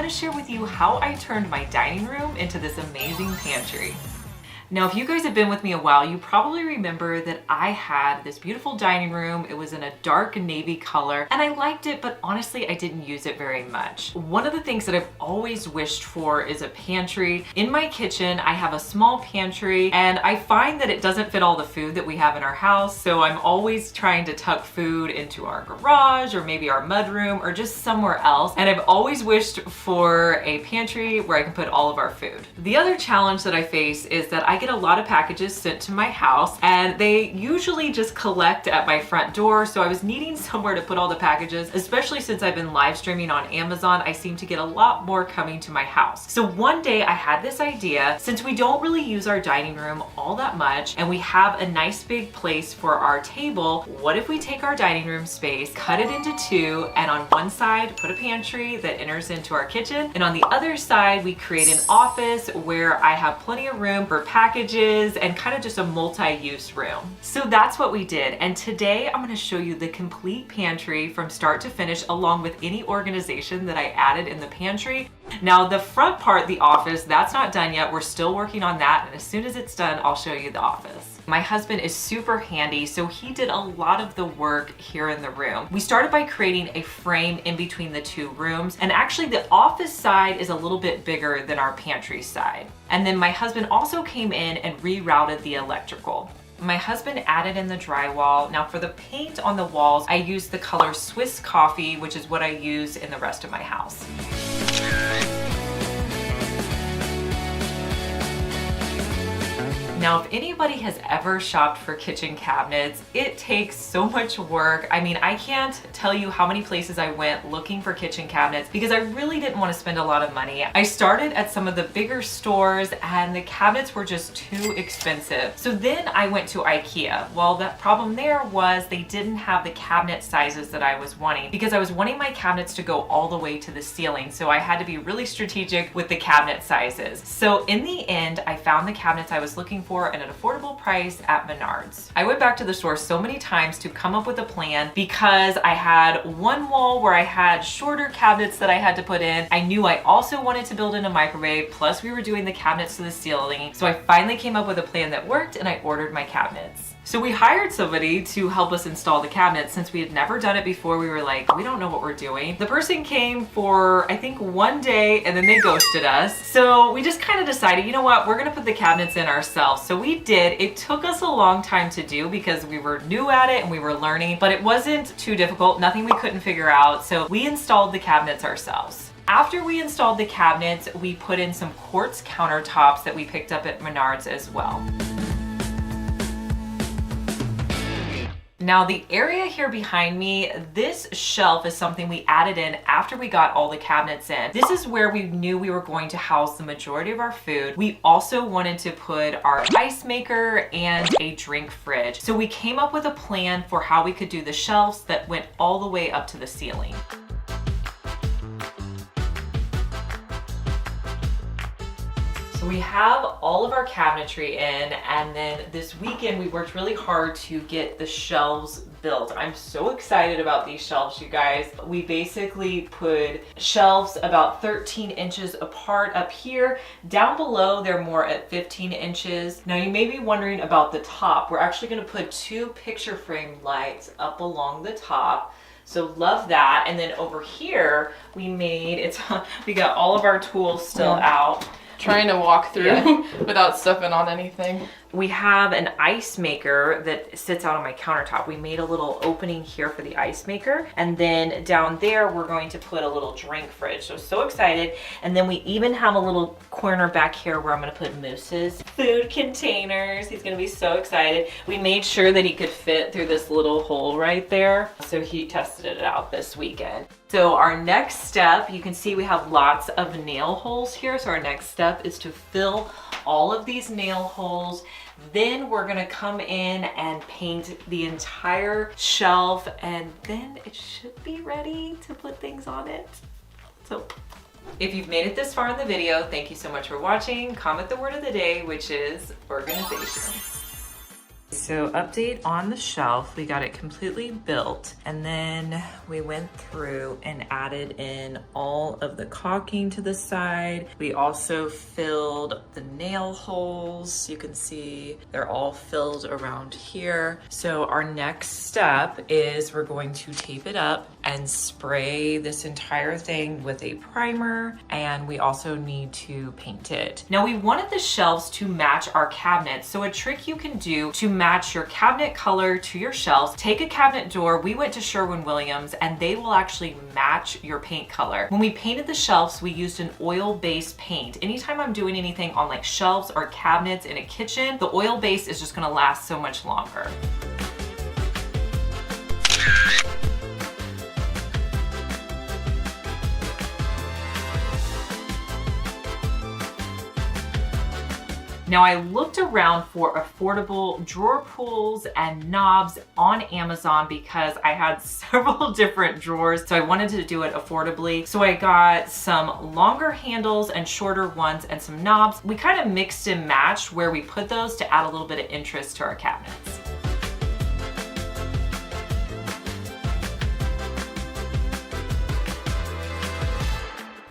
gonna share with you how I turned my dining room into this amazing pantry. Now, if you guys have been with me a while, you probably remember that I had this beautiful dining room. It was in a dark navy color and I liked it, but honestly, I didn't use it very much. One of the things that I've always wished for is a pantry. In my kitchen, I have a small pantry and I find that it doesn't fit all the food that we have in our house. So I'm always trying to tuck food into our garage or maybe our mudroom or just somewhere else. And I've always wished for a pantry where I can put all of our food. The other challenge that I face is that I get a lot of packages sent to my house and they usually just collect at my front door. So I was needing somewhere to put all the packages, especially since I've been live streaming on Amazon. I seem to get a lot more coming to my house. So one day I had this idea, since we don't really use our dining room all that much and we have a nice big place for our table, what if we take our dining room space, cut it into two, and on one side put a pantry that enters into our kitchen, and on the other side we create an office where I have plenty of room for packages and kind of just a multi-use room. So that's what we did. And today I'm going to show you the complete pantry from start to finish, along with any organization that I added in the pantry. Now the front part, the office, that's not done yet. We're still working on that. And as soon as it's done, I'll show you the office. My husband is super handy, so he did a lot of the work here in the room. We started by creating a frame in between the two rooms, and actually the office side is a little bit bigger than our pantry side. And then my husband also came in and rerouted the electrical. My husband added in the drywall. Now for the paint on the walls, I used the color Swiss Coffee, which is what I use in the rest of my house. Now, if anybody has ever shopped for kitchen cabinets, it takes so much work. I mean, I can't tell you how many places I went looking for kitchen cabinets because I really didn't want to spend a lot of money. I started at some of the bigger stores and the cabinets were just too expensive. So then I went to IKEA. Well, the problem there was they didn't have the cabinet sizes that I was wanting because I was wanting my cabinets to go all the way to the ceiling. So I had to be really strategic with the cabinet sizes. So in the end, I found the cabinets I was looking for at an affordable price at Menards. I went back to the store so many times to come up with a plan because I had one wall where I had shorter cabinets that I had to put in. I knew I also wanted to build in a microwave, plus we were doing the cabinets to the ceiling. So I finally came up with a plan that worked and I ordered my cabinets. So we hired somebody to help us install the cabinets. Since we had never done it before, we were like, we don't know what we're doing. The person came for, I think, one day and then they ghosted us. So we just kind of decided, you know what, we're gonna put the cabinets in ourselves. So we did. It took us a long time to do because we were new at it and we were learning, but it wasn't too difficult, nothing we couldn't figure out. So we installed the cabinets ourselves. After we installed the cabinets, we put in some quartz countertops that we picked up at Menards as well. Now the area here behind me, this shelf is something we added in after we got all the cabinets in. This is where we knew we were going to house the majority of our food. We also wanted to put our ice maker and a drink fridge. So we came up with a plan for how we could do the shelves that went all the way up to the ceiling. So we have all of our cabinetry in, and then this weekend we worked really hard to get the shelves built. I'm so excited about these shelves, you guys. We basically put shelves about 13 inches apart up here. Down below, they're more at 15 inches. Now you may be wondering about the top. We're actually gonna put two picture frame lights up along the top. So love that. And then over here, we got all of our tools still out. Trying to walk through without stepping on anything. We have an ice maker that sits out on my countertop. We made a little opening here for the ice maker. And then down there, we're going to put a little drink fridge. So excited. And then we even have a little corner back here where I'm gonna put Moose's food containers. He's gonna be so excited. We made sure that he could fit through this little hole right there. So he tested it out this weekend. So our next step, you can see we have lots of nail holes here. So our next step is to fill all of these nail holes. Then we're gonna come in and paint the entire shelf, and then it should be ready to put things on it. So if you've made it this far in the video, thank you so much for watching. Comment the word of the day, which is organization. So update on the shelf, we got it completely built, and then we went through and added in all of the caulking to the side. We also filled the nail holes. You can see they're all filled around here. So our next step is we're going to tape it up and spray this entire thing with a primer, and we also need to paint it. Now we wanted the shelves to match our cabinets, so a trick you can do to match your cabinet color to your shelves, take a cabinet door. We went to Sherwin-Williams and they will actually match your paint color. When we painted the shelves, we used an oil-based paint. Anytime I'm doing anything on like shelves or cabinets in a kitchen, the oil base is just gonna last so much longer. Now I looked around for affordable drawer pulls and knobs on Amazon because I had several different drawers, so I wanted to do it affordably. So I got some longer handles and shorter ones and some knobs. We kind of mixed and matched where we put those to add a little bit of interest to our cabinets.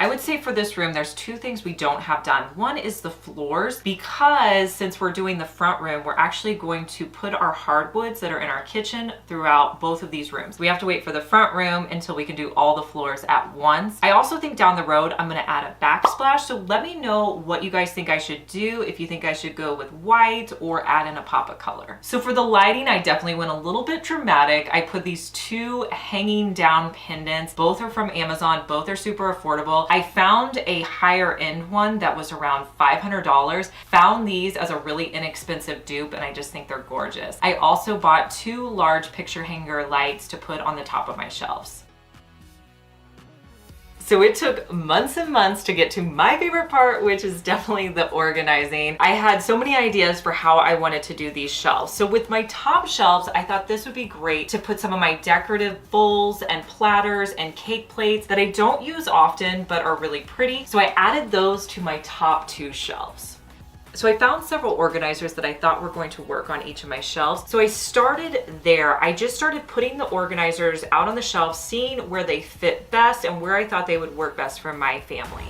I would say for this room, there's two things we don't have done. One is the floors, because since we're doing the front room, we're actually going to put our hardwoods that are in our kitchen throughout both of these rooms. We have to wait for the front room until we can do all the floors at once. I also think down the road, I'm gonna add a backsplash. So let me know what you guys think I should do, if you think I should go with white or add in a pop of color. So for the lighting, I definitely went a little bit dramatic. I put these two hanging down pendants. Both are from Amazon, both are super affordable. I found a higher end one that was around $500. Found these as a really inexpensive dupe, and I just think they're gorgeous. I also bought two large picture hanger lights to put on the top of my shelves. So it took months and months to get to my favorite part, which is definitely the organizing. I had so many ideas for how I wanted to do these shelves. So with my top shelves, I thought this would be great to put some of my decorative bowls and platters and cake plates that I don't use often but are really pretty. So I added those to my top two shelves. So I found several organizers that I thought were going to work on each of my shelves. So I started there. I just started putting the organizers out on the shelf, seeing where they fit best and where I thought they would work best for my family.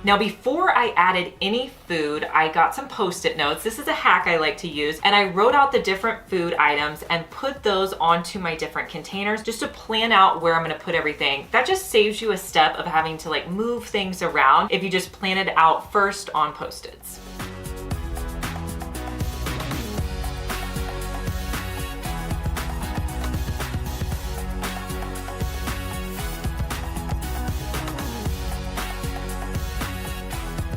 Now, before I added any food, I got some Post-it notes. This is a hack I like to use, and I wrote out the different food items and put those onto my different containers just to plan out where I'm gonna put everything. That just saves you a step of having to like move things around if you just plan it out first on Post-its.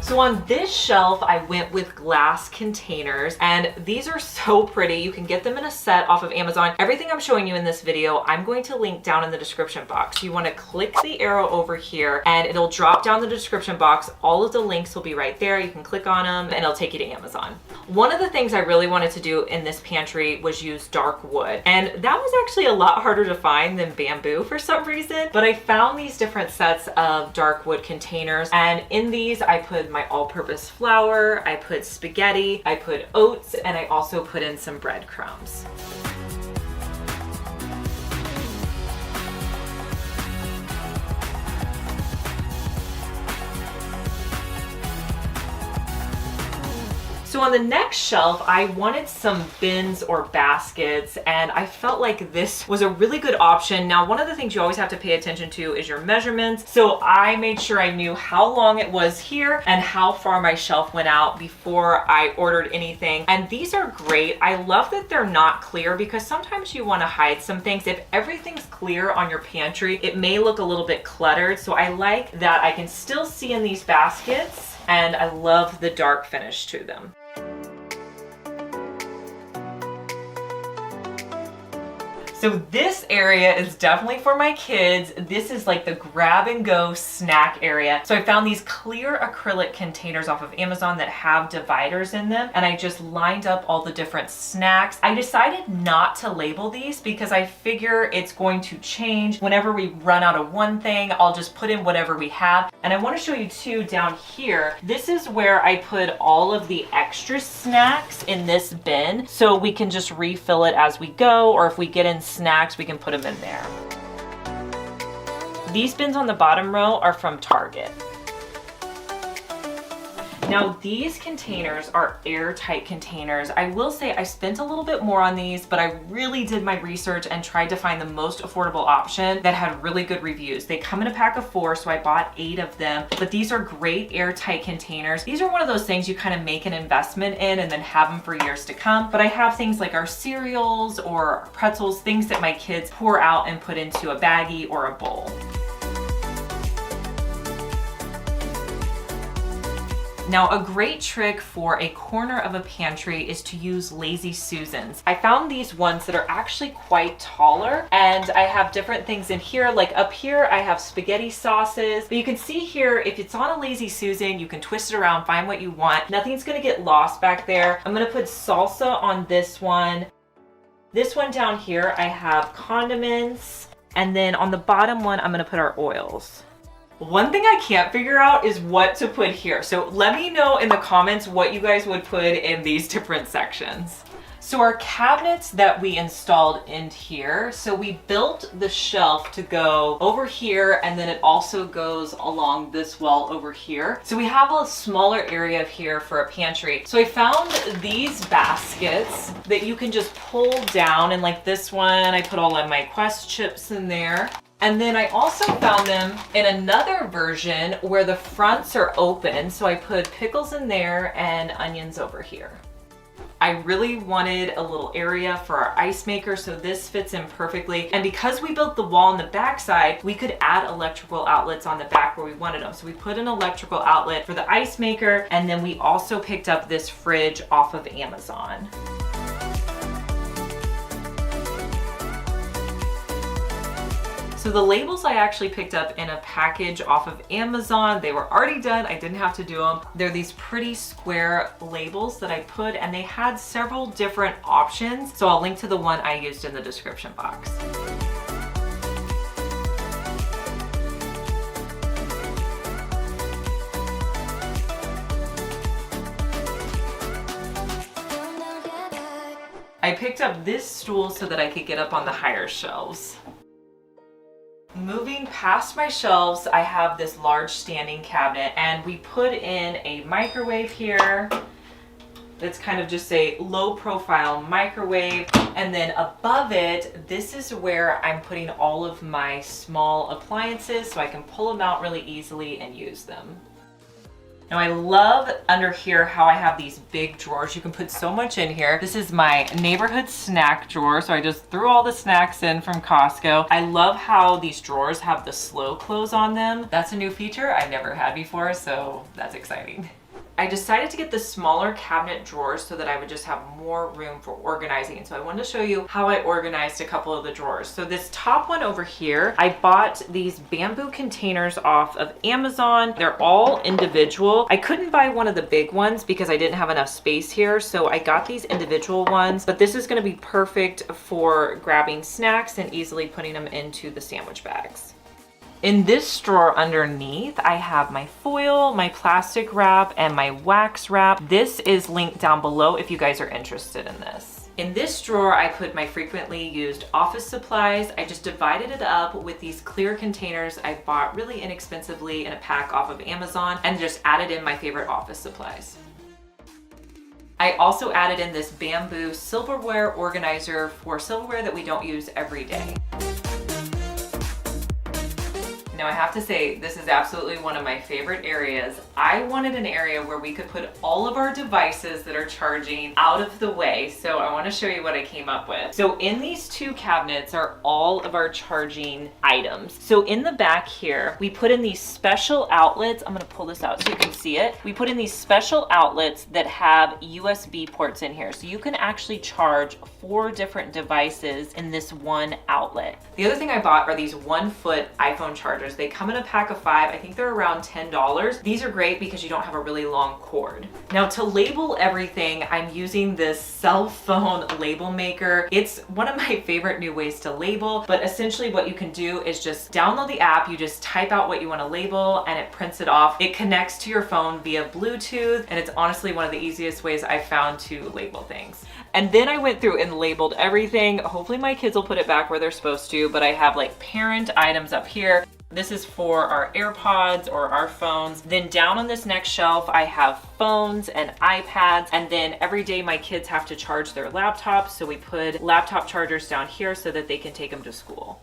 So on this shelf, I went with glass containers, and these are so pretty. You can get them in a set off of Amazon. Everything I'm showing you in this video, I'm going to link down in the description box. You want to click the arrow over here and it'll drop down the description box. All of the links will be right there. You can click on them and it'll take you to Amazon. One of the things I really wanted to do in this pantry was use dark wood, and that was actually a lot harder to find than bamboo for some reason, but I found these different sets of dark wood containers, and in these I put my all-purpose flour, I put spaghetti, I put oats, and I also put in some breadcrumbs. So on the next shelf, I wanted some bins or baskets, and I felt like this was a really good option. Now, one of the things you always have to pay attention to is your measurements. So I made sure I knew how long it was here and how far my shelf went out before I ordered anything. And these are great. I love that they're not clear because sometimes you want to hide some things. If everything's clear on your pantry, it may look a little bit cluttered. So I like that I can still see in these baskets, and I love the dark finish to them. So this area is definitely for my kids. This is like the grab and go snack area. So I found these clear acrylic containers off of Amazon that have dividers in them, and I just lined up all the different snacks. I decided not to label these because I figure it's going to change. Whenever we run out of one thing, I'll just put in whatever we have. And I want to show you too down here. This is where I put all of the extra snacks in this bin, so we can just refill it as we go, or if we get in snacks, we can put them in there. These bins on the bottom row are from Target. Now these containers are airtight containers. I will say I spent a little bit more on these, but I really did my research and tried to find the most affordable option that had really good reviews. They come in a pack of 4, so I bought 8 of them, but these are great airtight containers. These are one of those things you kind of make an investment in and then have them for years to come. But I have things like our cereals or pretzels, things that my kids pour out and put into a baggie or a bowl. Now, a great trick for a corner of a pantry is to use Lazy Susans. I found these ones that are actually quite taller, and I have different things in here. Like up here, I have spaghetti sauces, but you can see here, if it's on a Lazy Susan, you can twist it around, find what you want. Nothing's gonna get lost back there. I'm gonna put salsa on this one. This one down here, I have condiments, and then on the bottom one, I'm gonna put our oils. One thing I can't figure out is what to put here. So let me know in the comments what you guys would put in these different sections. So our cabinets that we installed in here, so we built the shelf to go over here, and then it also goes along this wall over here. So we have a smaller area here for a pantry. So I found these baskets that you can just pull down, and like this one, I put all of my Quest chips in there. And then I also found them in another version where the fronts are open. So I put pickles in there and onions over here. I really wanted a little area for our ice maker, so this fits in perfectly. And because we built the wall on the back side, we could add electrical outlets on the back where we wanted them. So we put an electrical outlet for the ice maker, and then we also picked up this fridge off of Amazon. So the labels I actually picked up in a package off of Amazon. They were already done, I didn't have to do them. They're these pretty square labels that I put, and they had several different options. So I'll link to the one I used in the description box. I picked up this stool so that I could get up on the higher shelves. Moving past my shelves, I have this large standing cabinet, and we put in a microwave here. That's kind of just a low profile microwave. And then above it, this is where I'm putting all of my small appliances so I can pull them out really easily and use them. Now I love under here how I have these big drawers. You can put so much in here. This is my neighborhood snack drawer. So I just threw all the snacks in from Costco. I love how these drawers have the slow close on them. That's a new feature I never had before, so that's exciting. I decided to get the smaller cabinet drawers so that I would just have more room for organizing. So I wanted to show you how I organized a couple of the drawers. So this top one over here, I bought these bamboo containers off of Amazon. They're all individual. I couldn't buy one of the big ones because I didn't have enough space here. So I got these individual ones, but this is gonna be perfect for grabbing snacks and easily putting them into the sandwich bags. In this drawer underneath, I have my foil, my plastic wrap, and my wax wrap. This is linked down below if you guys are interested in this. In this drawer, I put my frequently used office supplies. I just divided it up with these clear containers I bought really inexpensively in a pack off of Amazon, and just added in my favorite office supplies. I also added in this bamboo silverware organizer for silverware that we don't use every day. Now I have to say, this is absolutely one of my favorite areas. I wanted an area where we could put all of our devices that are charging out of the way. So I want to show you what I came up with. So in these two cabinets are all of our charging items. So in the back here, we put in these special outlets. I'm going to pull this out so you can see it. We put in these special outlets that have USB ports in here. So you can actually charge 4 different devices in this one outlet. The other thing I bought are these 1-foot iPhone chargers. They come in a pack of 5. I think they're around $10. These are great because you don't have a really long cord. Now to label everything, I'm using this cell phone label maker. It's one of my favorite new ways to label, but essentially what you can do is just download the app, you just type out what you want to label and it prints it off. It connects to your phone via Bluetooth, and it's honestly one of the easiest ways I've found to label things. And then I went through and labeled everything. Hopefully my kids will put it back where they're supposed to, but I have like parent items up here. This is for our AirPods or our phones. Then down on this next shelf, I have phones and iPads. And then every day my kids have to charge their laptops. So we put laptop chargers down here so that they can take them to school.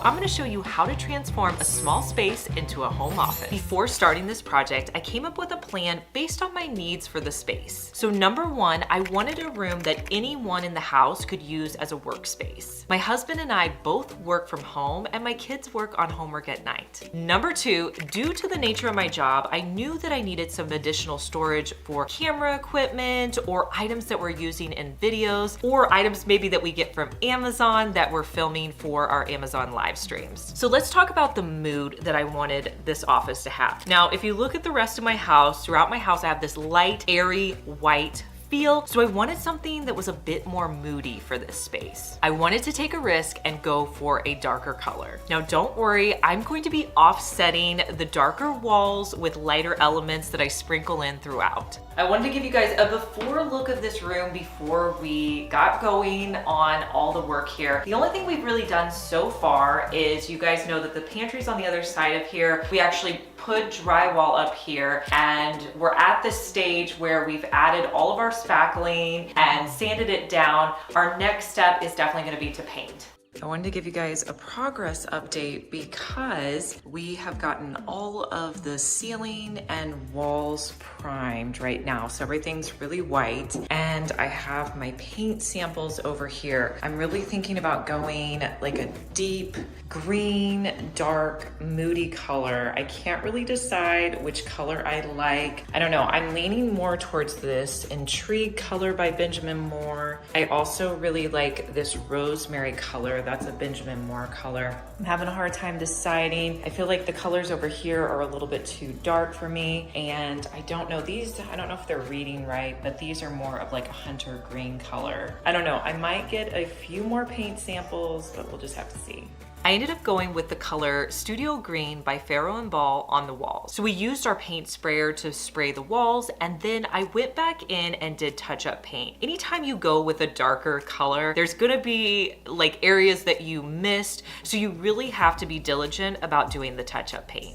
I'm going to show you how to transform a small space into a home office. Before starting this project, I came up with a plan based on my needs for the space. So number 1, I wanted a room that anyone in the house could use as a workspace. My husband and I both work from home and my kids work on homework at night. Number 2, due to the nature of my job, I knew that I needed some additional storage for camera equipment or items that we're using in videos or items maybe that we get from Amazon that we're filming for our Amazon live streams. So let's talk about the mood that I wanted this office to have. Now, if you look at the rest of my house, throughout my house, I have this light, airy, white feel. So I wanted something that was a bit more moody for this space. I wanted to take a risk and go for a darker color. Now don't worry, I'm going to be offsetting the darker walls with lighter elements that I sprinkle in throughout. I wanted to give you guys a before look of this room before we got going on all the work here. The only thing we've really done so far is, you guys know that the pantry's on the other side of here. We actually put drywall up here and we're at the stage where we've added all of our spackling and sanded it down. Our next step is definitely going to be to paint. I wanted to give you guys a progress update because we have gotten all of the ceiling and walls primed right now. So everything's really white and I have my paint samples over here. I'm really thinking about going like a deep green, dark, moody color. I can't really decide which color I like. I don't know. I'm leaning more towards this Intrigue color by Benjamin Moore. I also really like this rosemary color. That's a Benjamin Moore color. I'm having a hard time deciding. I feel like the colors over here are a little bit too dark for me. And I don't know, I don't know if they're reading right, but these are more of like a hunter green color. I don't know. I might get a few more paint samples, but we'll just have to see. I ended up going with the color Studio Green by Farrow & Ball on the walls. So we used our paint sprayer to spray the walls, and then I went back in and did touch-up paint. Anytime you go with a darker color, there's gonna be like areas that you missed, so you really have to be diligent about doing the touch-up paint.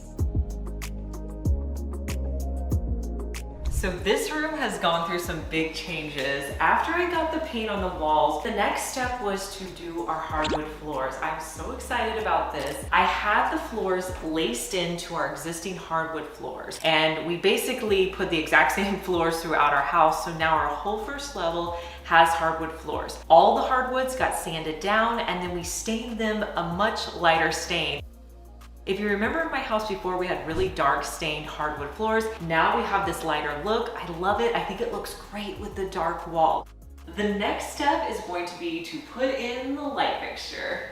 So this room has gone through some big changes. After I got the paint on the walls, the next step was to do our hardwood floors. I'm so excited about this. I had the floors laced into our existing hardwood floors, and we basically put the exact same floors throughout our house. So now our whole first level has hardwood floors. All the hardwoods got sanded down, and then we stained them a much lighter stain. If you remember in my house before, we had really dark stained hardwood floors. Now we have this lighter look. I love it. I think it looks great with the dark wall. The next step is going to be to put in the light fixture.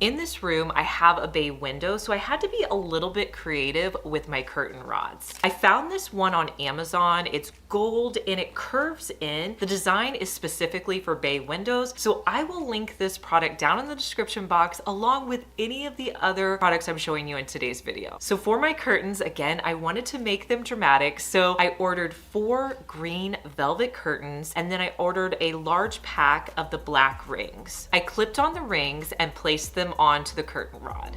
In this room, I have a bay window, so I had to be a little bit creative with my curtain rods. I found this one on Amazon. It's gold and it curves in. The design is specifically for bay windows, so I will link this product down in the description box along with any of the other products I'm showing you in today's video. So for my curtains, again, I wanted to make them dramatic, so I ordered 4 green velvet curtains, and then I ordered a large pack of the black rings. I clipped on the rings and placed them onto the curtain rod.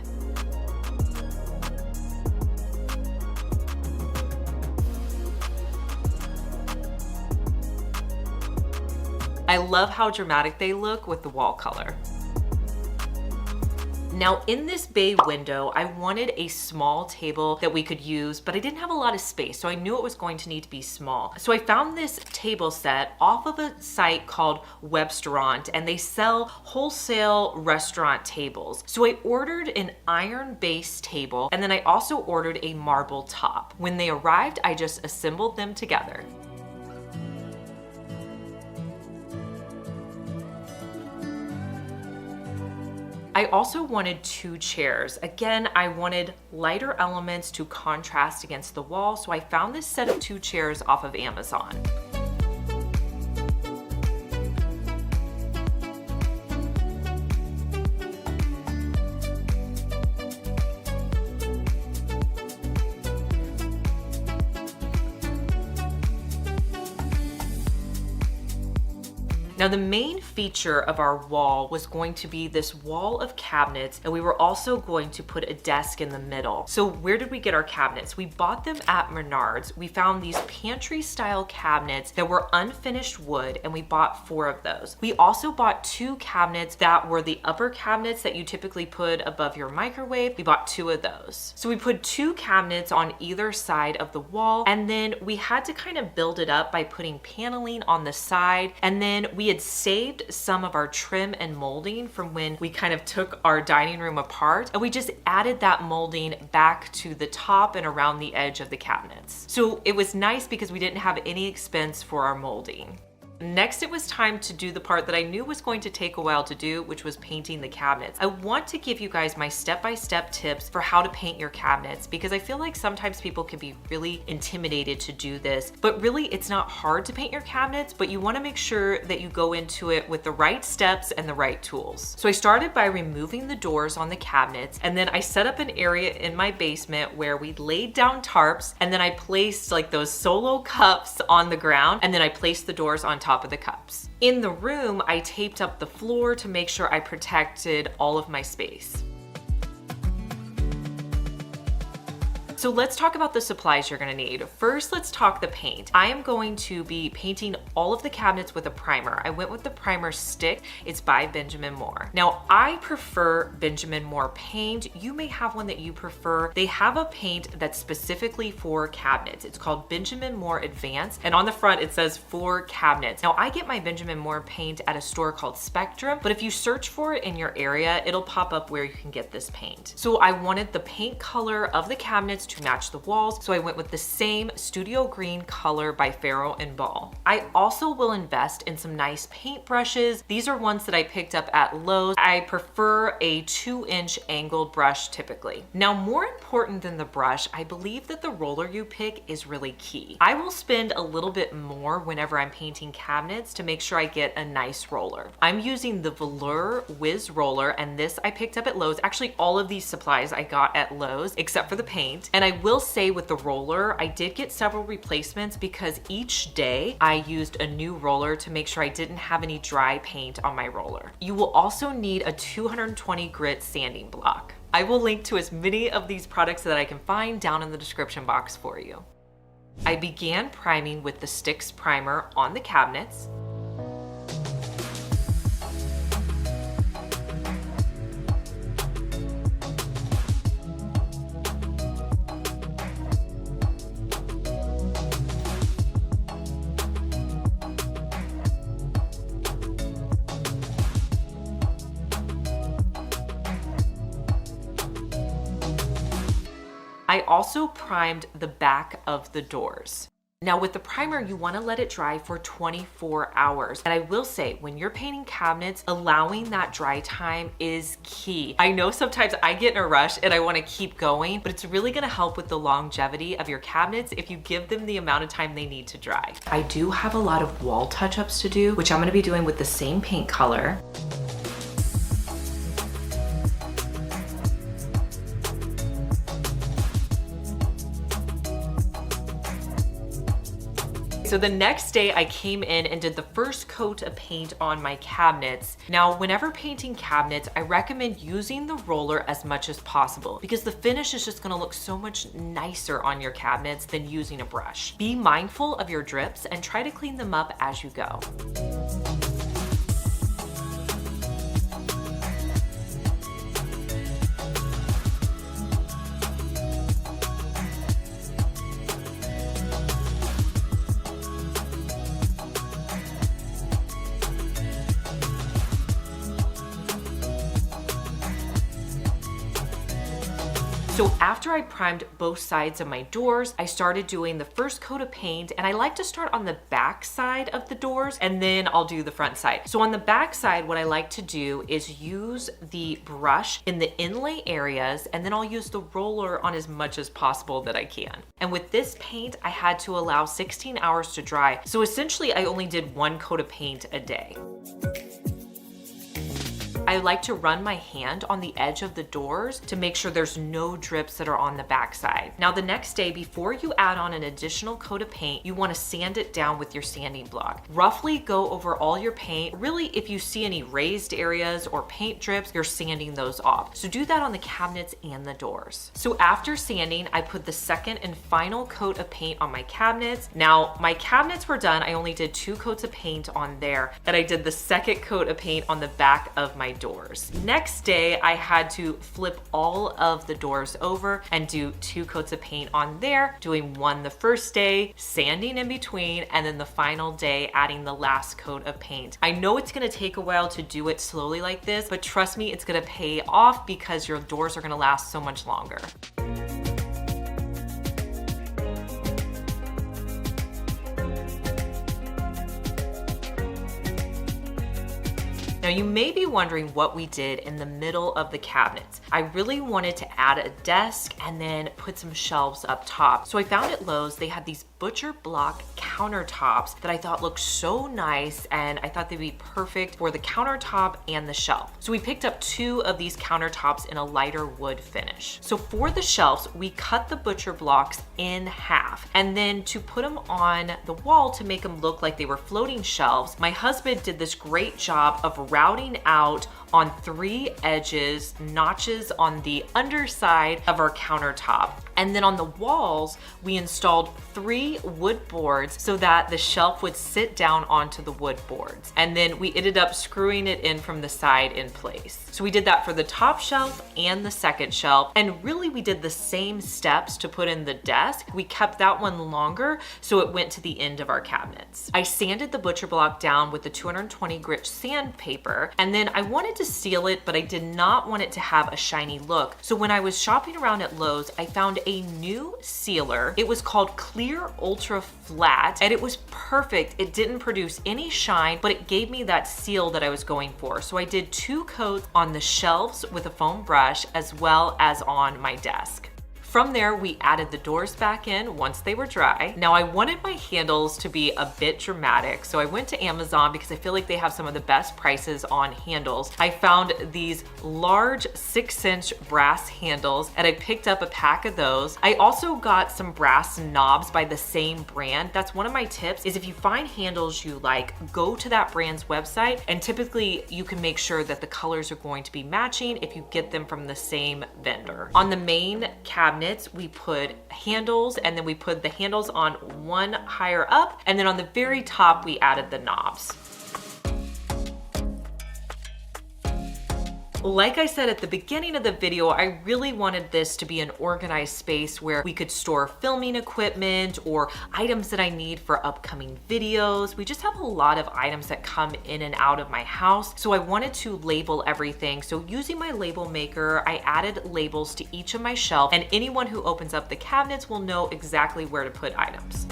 I love how dramatic they look with the wall color. Now in this bay window, I wanted a small table that we could use, but I didn't have a lot of space, so I knew it was going to need to be small. So I found this table set off of a site called Webstaurant, and they sell wholesale restaurant tables. So I ordered an iron base table, and then I also ordered a marble top. When they arrived, I just assembled them together. I also wanted 2 chairs. Again, I wanted lighter elements to contrast against the wall, so I found this set of 2 chairs off of Amazon. Now the main feature of our wall was going to be this wall of cabinets, and we were also going to put a desk in the middle. So where did we get our cabinets? We bought them at Menards. We found these pantry style cabinets that were unfinished wood, and we bought 4 of those. We also bought 2 cabinets that were the upper cabinets that you typically put above your microwave. We bought 2 of those. So we put 2 cabinets on either side of the wall, and then we had to kind of build it up by putting paneling on the side, and then we had saved some of our trim and molding from when we kind of took our dining room apart, and we just added that molding back to the top and around the edge of the cabinets. So it was nice because we didn't have any expense for our molding. Next, it was time to do the part that I knew was going to take a while to do, which was painting the cabinets. I want to give you guys my step-by-step tips for how to paint your cabinets, because I feel like sometimes people can be really intimidated to do this, but really it's not hard to paint your cabinets, but you want to make sure that you go into it with the right steps and the right tools. So I started by removing the doors on the cabinets, and then I set up an area in my basement where we laid down tarps, and then I placed like those solo cups on the ground, and then I placed the doors on top of the cups. In the room, I taped up the floor to make sure I protected all of my space. So let's talk about the supplies you're gonna need. First, let's talk the paint. I am going to be painting all of the cabinets with a primer. I went with the primer stick. It's by Benjamin Moore. Now, I prefer Benjamin Moore paint. You may have one that you prefer. They have a paint that's specifically for cabinets. It's called Benjamin Moore Advanced, and on the front it says for cabinets. Now, I get my Benjamin Moore paint at a store called Spectrum, but if you search for it in your area, it'll pop up where you can get this paint. So I wanted the paint color of the cabinets to match the walls, so I went with the same studio green color by Farrow and Ball. I also will invest in some nice paint brushes. These are ones that I picked up at Lowe's. I prefer a 2-inch angled brush typically. Now, more important than the brush, I believe that the roller you pick is really key. I will spend a little bit more whenever I'm painting cabinets to make sure I get a nice roller. I'm using the Velour Whiz roller, and this I picked up at Lowe's. Actually, all of these supplies I got at Lowe's except for the paint. And I will say with the roller, I did get several replacements because each day I used a new roller to make sure I didn't have any dry paint on my roller. You will also need a 220 grit sanding block. I will link to as many of these products that I can find down in the description box for you. I began priming with the Sticks primer on the cabinets. I also primed the back of the doors. Now with the primer, you wanna let it dry for 24 hours. And I will say, when you're painting cabinets, allowing that dry time is key. I know sometimes I get in a rush and I wanna keep going, but it's really gonna help with the longevity of your cabinets if you give them the amount of time they need to dry. I do have a lot of wall touch-ups to do, which I'm gonna be doing with the same paint color. So the next day I came in and did the first coat of paint on my cabinets. Now, whenever painting cabinets, I recommend using the roller as much as possible because the finish is just gonna look so much nicer on your cabinets than using a brush. Be mindful of your drips and try to clean them up as you go. So after I primed both sides of my doors, I started doing the first coat of paint, and I like to start on the back side of the doors and then I'll do the front side. So on the back side, what I like to do is use the brush in the inlay areas, and then I'll use the roller on as much as possible that I can. And with this paint, I had to allow 16 hours to dry. So essentially I only did one coat of paint a day. I like to run my hand on the edge of the doors to make sure there's no drips that are on the backside. Now the next day, before you add on an additional coat of paint, you want to sand it down with your sanding block. Roughly go over all your paint. Really, if you see any raised areas or paint drips, you're sanding those off. So do that on the cabinets and the doors. So after sanding, I put the second and final coat of paint on my cabinets. Now my cabinets were done. I only did 2 coats of paint on there, and I did the second coat of paint on the back of my doors. Next day, I had to flip all of the doors over and do 2 coats of paint on there, doing one the first day, sanding in between, and then the final day adding the last coat of paint. I know it's gonna take a while to do it slowly like this, but trust me, it's gonna pay off because your doors are gonna last so much longer. Now you may be wondering what we did in the middle of the cabinets. I really wanted to add a desk and then put some shelves up top. So I found at Lowe's, they had these butcher block countertops that I thought looked so nice, and I thought they'd be perfect for the countertop and the shelf. So we picked up 2 of these countertops in a lighter wood finish. So for the shelves, we cut the butcher blocks in half, and then to put them on the wall to make them look like they were floating shelves, my husband did this great job of routing out on 3 edges, notches on the underside of our countertop. And then on the walls, we installed 3 wood boards so that the shelf would sit down onto the wood boards. And then we ended up screwing it in from the side in place. So we did that for the top shelf and the second shelf. And really we did the same steps to put in the desk. We kept that one longer so it went to the end of our cabinets. I sanded the butcher block down with the 220 grit sandpaper, and then I wanted to seal it, but I did not want it to have a shiny look. So when I was shopping around at Lowe's, I found a new sealer. It was called Clear Ultra Flat, and it was perfect. It didn't produce any shine, but it gave me that seal that I was going for. So I did 2 coats on the shelves with a foam brush as well as on my desk. From there, we added the doors back in once they were dry. Now I wanted my handles to be a bit dramatic, so I went to Amazon because I feel like they have some of the best prices on handles. I found these large 6-inch brass handles, and I picked up a pack of those. I also got some brass knobs by the same brand. That's one of my tips, is if you find handles you like, go to that brand's website, and typically you can make sure that the colors are going to be matching if you get them from the same vendor. On the main cabinet, we put handles, and then we put the handles on one higher up, and then on the very top we added the knobs. Like I said at the beginning of the video, I really wanted this to be an organized space where we could store filming equipment or items that I need for upcoming videos. We just have a lot of items that come in and out of my house, so I wanted to label everything. So using my label maker, I added labels to each of my shelves, and anyone who opens up the cabinets will know exactly where to put items.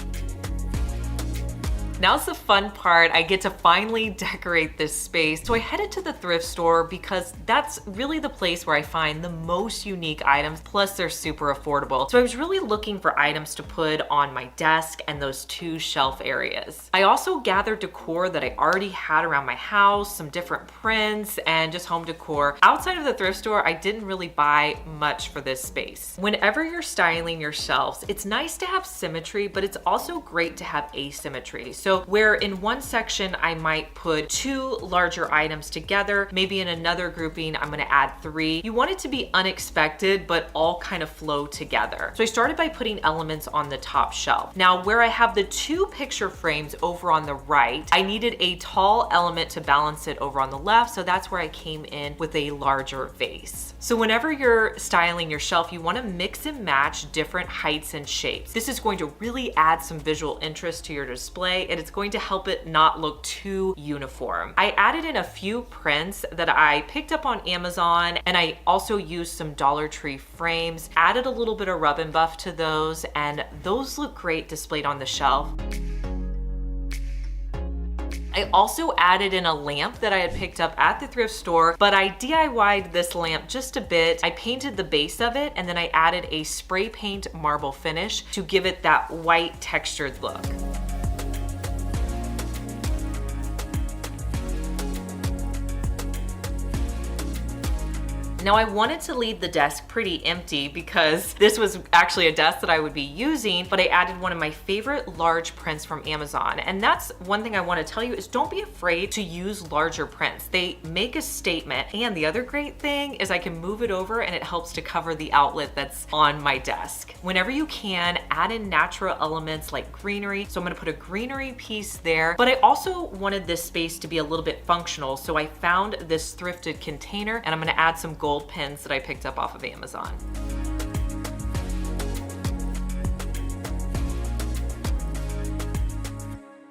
Now's the fun part. I get to finally decorate this space. So I headed to the thrift store because that's really the place where I find the most unique items, plus they're super affordable. So I was really looking for items to put on my desk and those 2 shelf areas. I also gathered decor that I already had around my house, some different prints, and just home decor. Outside of the thrift store, I didn't really buy much for this space. Whenever you're styling your shelves, it's nice to have symmetry, but it's also great to have asymmetry. So where in one section I might put 2 larger items together, maybe in another grouping I'm gonna add 3. You want it to be unexpected, but all kind of flow together. So I started by putting elements on the top shelf. Now where I have the 2 picture frames over on the right, I needed a tall element to balance it over on the left, so that's where I came in with a larger vase. So whenever you're styling your shelf, you want to mix and match different heights and shapes. This is going to really add some visual interest to your display, and it's going to help it not look too uniform. I added in a few prints that I picked up on Amazon, and I also used some Dollar Tree frames, added a little bit of rub and buff to those, and those look great displayed on the shelf. I also added in a lamp that I had picked up at the thrift store, but I DIY'd this lamp just a bit. I painted the base of it, and then I added a spray paint marble finish to give it that white textured look. Now I wanted to leave the desk pretty empty because this was actually a desk that I would be using, but I added one of my favorite large prints from Amazon. And that's one thing I want to tell you is don't be afraid to use larger prints. They make a statement. And the other great thing is I can move it over and it helps to cover the outlet that's on my desk. Whenever you can, add in natural elements like greenery. So I'm gonna put a greenery piece there, but I also wanted this space to be a little bit functional. So I found this thrifted container and I'm gonna add some gold pins that I picked up off of Amazon.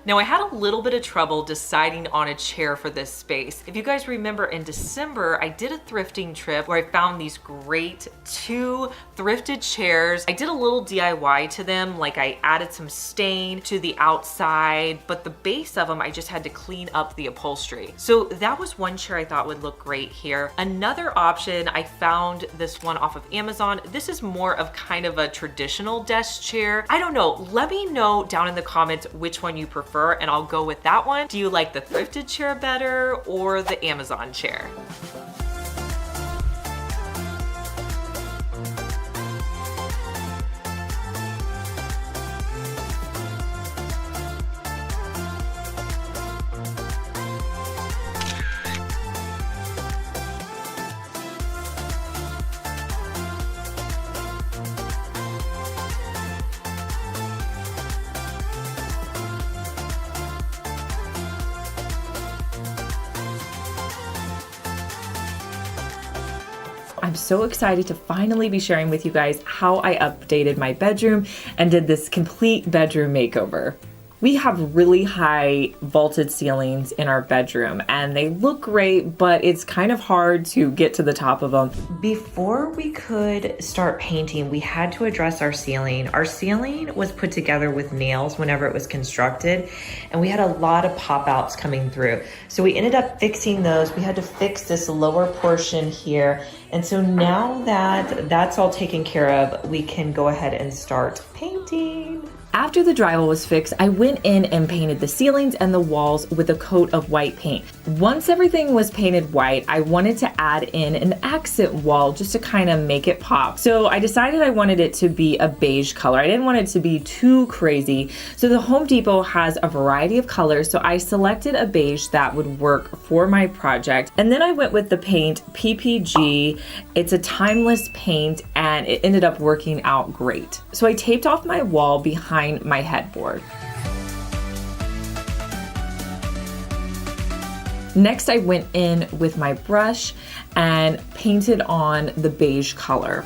Now I had a little bit of trouble deciding on a chair for this space. If you guys remember in December, I did a thrifting trip where I found these great 2 thrifted chairs. I did a little DIY to them, like I added some stain to the outside, but the base of them, I just had to clean up the upholstery. So that was one chair I thought would look great here. Another option, I found this one off of Amazon. This is more of kind of a traditional desk chair. I don't know, let me know down in the comments which one you prefer, and I'll go with that one. Do you like the thrifted chair better or the Amazon chair? I'm so excited to finally be sharing with you guys how I updated my bedroom and did this complete bedroom makeover. We have really high vaulted ceilings in our bedroom and they look great, but it's kind of hard to get to the top of them. Before we could start painting, we had to address our ceiling. Our ceiling was put together with nails whenever it was constructed, and we had a lot of pop-outs coming through. So we ended up fixing those. We had to fix this lower portion here. And so now that that's all taken care of, we can go ahead and start painting. After the drywall was fixed, I went in and painted the ceilings and the walls with a coat of white paint. Once everything was painted white, I wanted to add in an accent wall just to kind of make it pop. So I decided I wanted it to be a beige color. I didn't want it to be too crazy. So the Home Depot has a variety of colors, so I selected a beige that would work for my project. And then I went with the paint PPG. It's a timeless paint and it ended up working out great. So I taped off my wall behind my headboard. Next, I went in with my brush and painted on the beige color.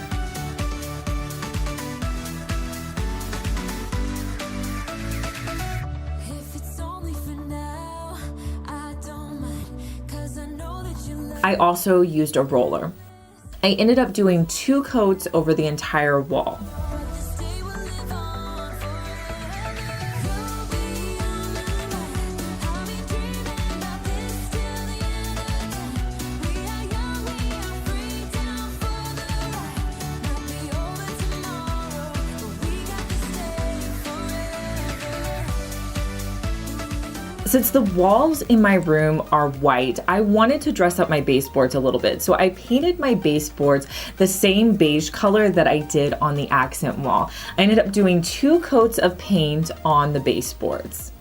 I also used a roller. I ended up doing 2 coats over the entire wall. Since the walls in my room are white, I wanted to dress up my baseboards a little bit. So I painted my baseboards the same beige color that I did on the accent wall. I ended up doing 2 coats of paint on the baseboards.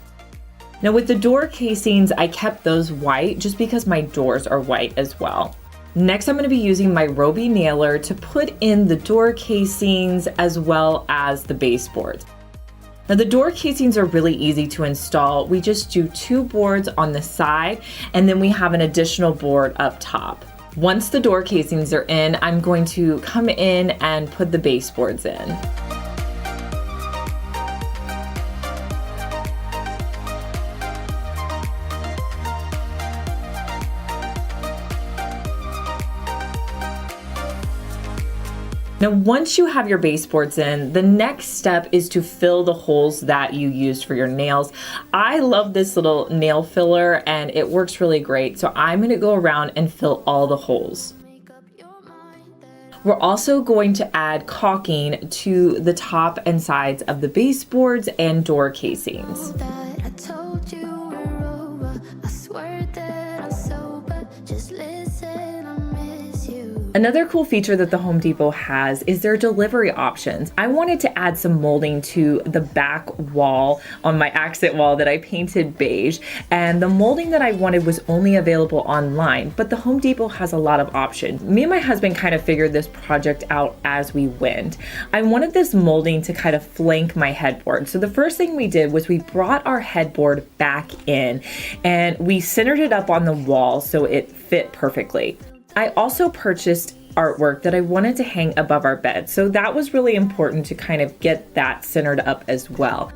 Now with the door casings, I kept those white just because my doors are white as well. Next, I'm going to be using my Roby nailer to put in the door casings as well as the baseboards. Now the door casings are really easy to install. We just do 2 boards on the side and then we have an additional board up top. Once the door casings are in, I'm going to come in and put the baseboards in. Now, once you have your baseboards in, the next step is to fill the holes that you used for your nails. I love this little nail filler and it works really great. So I'm gonna go around and fill all the holes. We're also going to add caulking to the top and sides of the baseboards and door casings. Another cool feature that the Home Depot has is their delivery options. I wanted to add some molding to the back wall on my accent wall that I painted beige, and the molding that I wanted was only available online, but the Home Depot has a lot of options. Me and my husband kind of figured this project out as we went. I wanted this molding to kind of flank my headboard. So the first thing we did was we brought our headboard back in and we centered it up on the wall so it fit perfectly. I also purchased artwork that I wanted to hang above our bed. So that was really important to kind of get that centered up as well.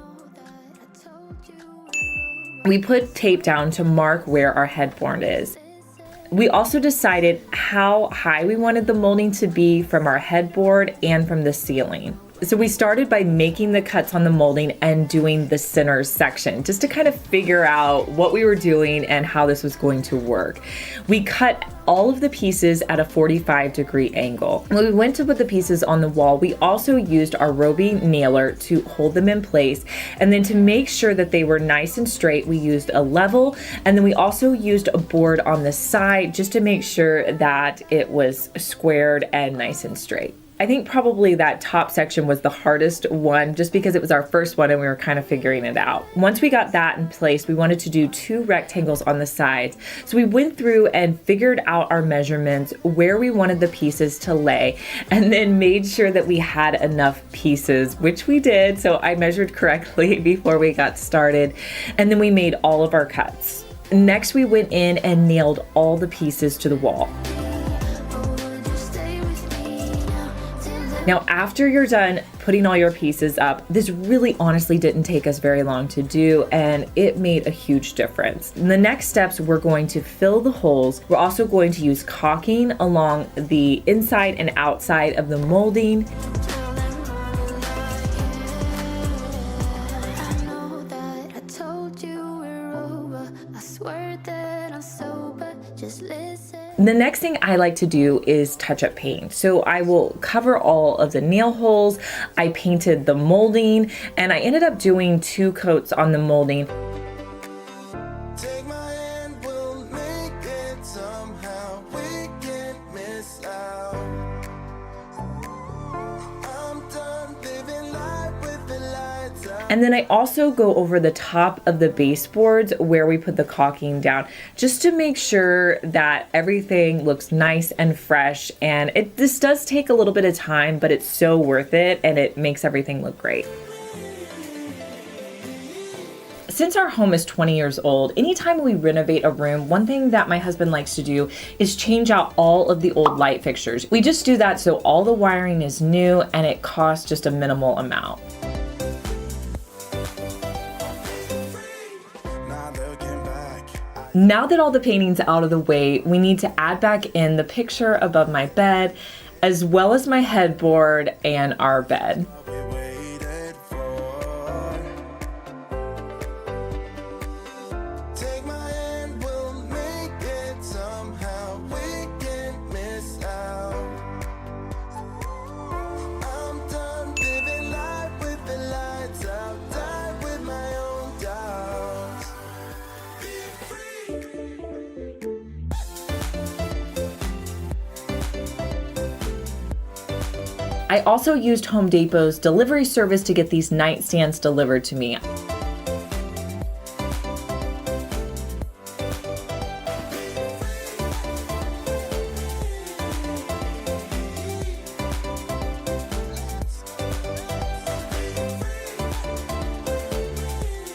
We put tape down to mark where our headboard is. We also decided how high we wanted the molding to be from our headboard and from the ceiling. So we started by making the cuts on the molding and doing the center section just to kind of figure out what we were doing and how this was going to work. We cut all of the pieces at a 45-degree angle. When we went to put the pieces on the wall, we also used our Roby nailer to hold them in place. And then to make sure that they were nice and straight, we used a level. And then we also used a board on the side just to make sure that it was squared and nice and straight. I think probably that top section was the hardest one just because it was our first one and we were kind of figuring it out. Once we got that in place, we wanted to do 2 rectangles on the sides. So we went through and figured out our measurements, where we wanted the pieces to lay, and then made sure that we had enough pieces, which we did. So I measured correctly before we got started. And then we made all of our cuts. Next, we went in and nailed all the pieces to the wall. Now, after you're done putting all your pieces up, this really honestly didn't take us very long to do, and it made a huge difference. In the next steps, we're going to fill the holes. We're also going to use caulking along the inside and outside of the molding. The next thing I like to do is touch-up paint. So I will cover all of the nail holes. I painted the molding, and I ended up doing 2 coats on the molding. And then I also go over the top of the baseboards where we put the caulking down, just to make sure that everything looks nice and fresh. And this does take a little bit of time, but it's so worth it, and it makes everything look great. Since our home is 20 years old, anytime we renovate a room, one thing that my husband likes to do is change out all of the old light fixtures. We just do that so all the wiring is new and it costs just a minimal amount. Now that all the painting's out of the way, we need to add back in the picture above my bed, as well as my headboard and our bed. I also used Home Depot's delivery service to get these nightstands delivered to me.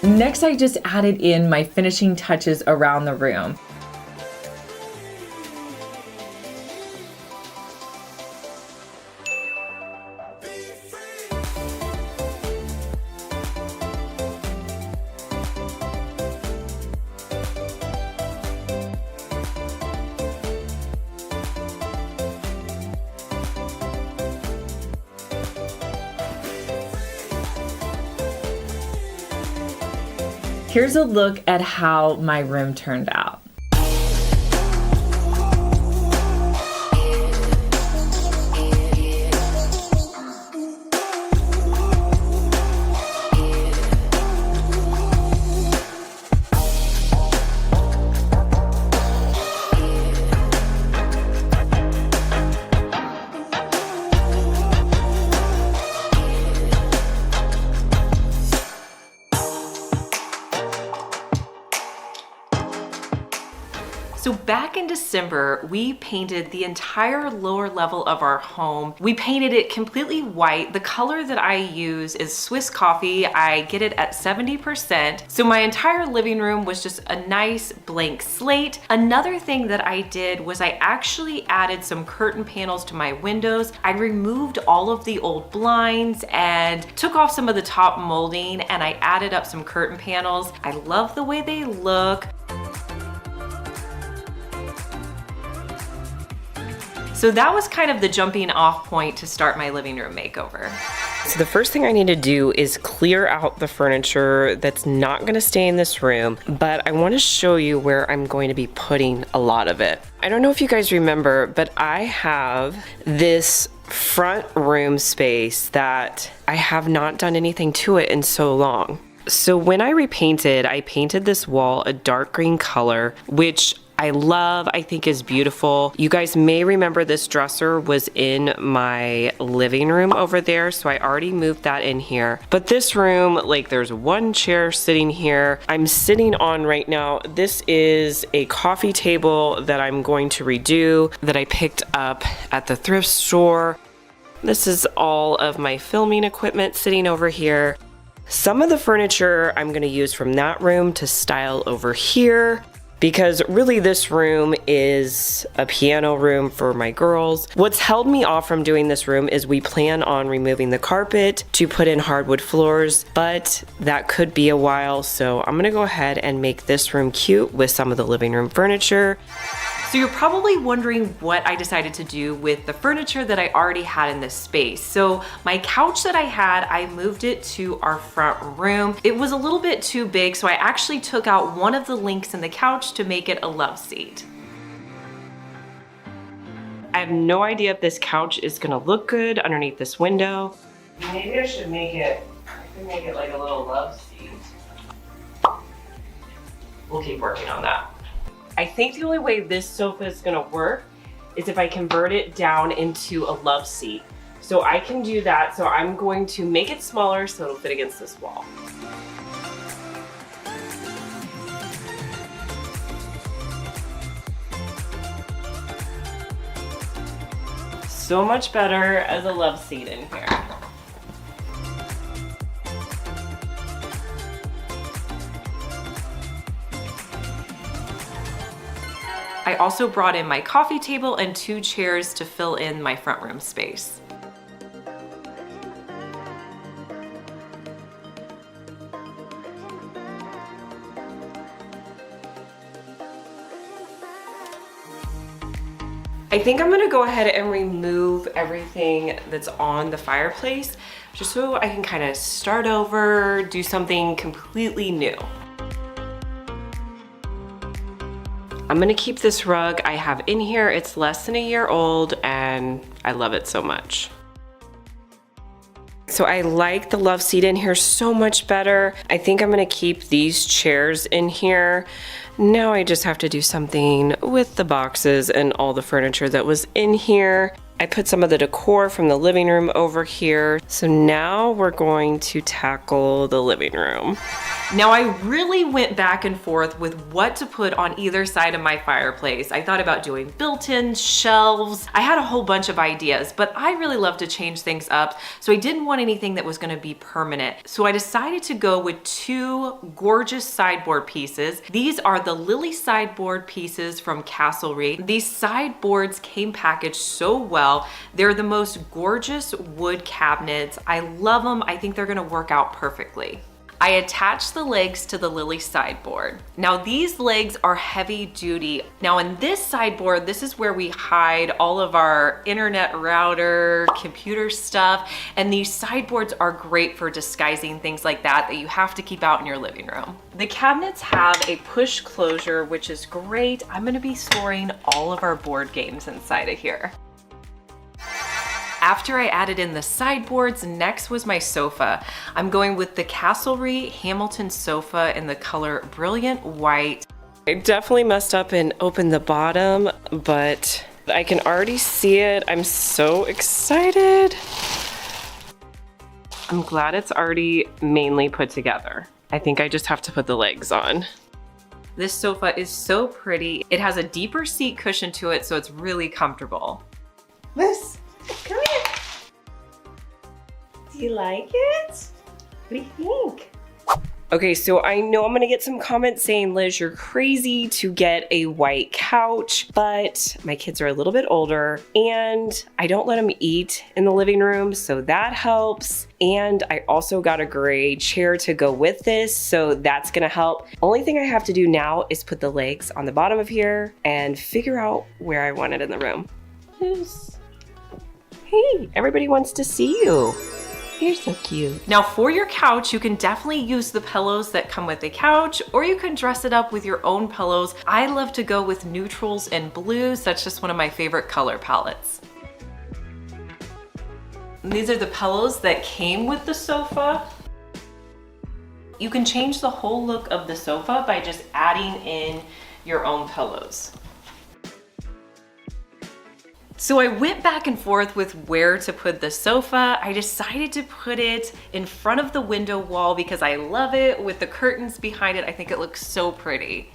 Next, I just added in my finishing touches around the room. Here's a look at how my room turned out. So back in December, we painted the entire lower level of our home. We painted it completely white. The color that I use is Swiss coffee. I get it at 70%. So my entire living room was just a nice blank slate. Another thing that I did was I actually added some curtain panels to my windows. I removed all of the old blinds and took off some of the top molding, and I added up some curtain panels. I love the way they look. So that was kind of the jumping off point to start my living room makeover. So the first thing I need to do is clear out the furniture that's not gonna stay in this room, but I wanna show you where I'm going to be putting a lot of it. I don't know if you guys remember, but I have this front room space that I have not done anything to it in so long. So when I repainted, I painted this wall a dark green color, which I love, I think is beautiful. You guys may remember this dresser was in my living room over there, so I already moved that in here. But this room, like there's one chair sitting here. I'm sitting on right now. This is a coffee table that I'm going to redo that I picked up at the thrift store. This is all of my filming equipment sitting over here. Some of the furniture I'm gonna use from that room to style over here, because really this room is a piano room for my girls. What's held me off from doing this room is we plan on removing the carpet to put in hardwood floors, but that could be a while, so I'm gonna go ahead and make this room cute with some of the living room furniture. So you're probably wondering what I decided to do with the furniture that I already had in this space. So my couch that I had, I moved it to our front room. It was a little bit too big, so I actually took out one of the links in the couch to make it a love seat. I have no idea if this couch is gonna look good underneath this window. Maybe I should make it like a little love seat. We'll keep working on that. I think the only way this sofa is gonna work is if I convert it down into a love seat. So I can do that, so I'm going to make it smaller so it'll fit against this wall. So much better as a love seat in here. I also brought in my coffee table and 2 chairs to fill in my front room space. I think I'm gonna go ahead and remove everything that's on the fireplace just so I can kind of start over, do something completely new. I'm gonna keep this rug I have in here. It's less than a year old and I love it so much. So I like the love seat in here so much better. I think I'm gonna keep these chairs in here. Now I just have to do something with the boxes and all the furniture that was in here. I put some of the decor from the living room over here. So now we're going to tackle the living room. Now I really went back and forth with what to put on either side of my fireplace. I thought about doing built-in shelves. I had a whole bunch of ideas, but I really love to change things up. So I didn't want anything that was gonna be permanent. So I decided to go with two gorgeous sideboard pieces. These are the Lily sideboard pieces from Castlery. These sideboards came packaged so well. They're the most gorgeous wood cabinets. I love them. I think they're gonna work out perfectly. I attached the legs to the Lily sideboard. Now these legs are heavy duty. Now in this sideboard, this is where we hide all of our internet router, computer stuff, and these sideboards are great for disguising things like that you have to keep out in your living room. The cabinets have a push closure, which is great. I'm gonna be storing all of our board games inside of here. After I added in the sideboards, next was my sofa. I'm going with the Castlery Hamilton sofa in the color Brilliant White. I definitely messed up and opened the bottom, but I can already see it. I'm so excited. I'm glad it's already mainly put together. I think I just have to put the legs on. This sofa is so pretty. It has a deeper seat cushion to it, so it's really comfortable. Liz, come here. Do you like it? What do you think? Okay, so I know I'm gonna get some comments saying, Liz, you're crazy to get a white couch, but my kids are a little bit older and I don't let them eat in the living room, so that helps. And I also got a gray chair to go with this, so that's gonna help. Only thing I have to do now is put the legs on the bottom of here and figure out where I want it in the room. Liz. Hey, everybody wants to see you. You're so cute. Now for your couch, you can definitely use the pillows that come with the couch, or you can dress it up with your own pillows. I love to go with neutrals and blues. That's just one of my favorite color palettes. And these are the pillows that came with the sofa. You can change the whole look of the sofa by just adding in your own pillows. So I went back and forth with where to put the sofa. I decided to put it in front of the window wall because I love it with the curtains behind it. I think it looks so pretty.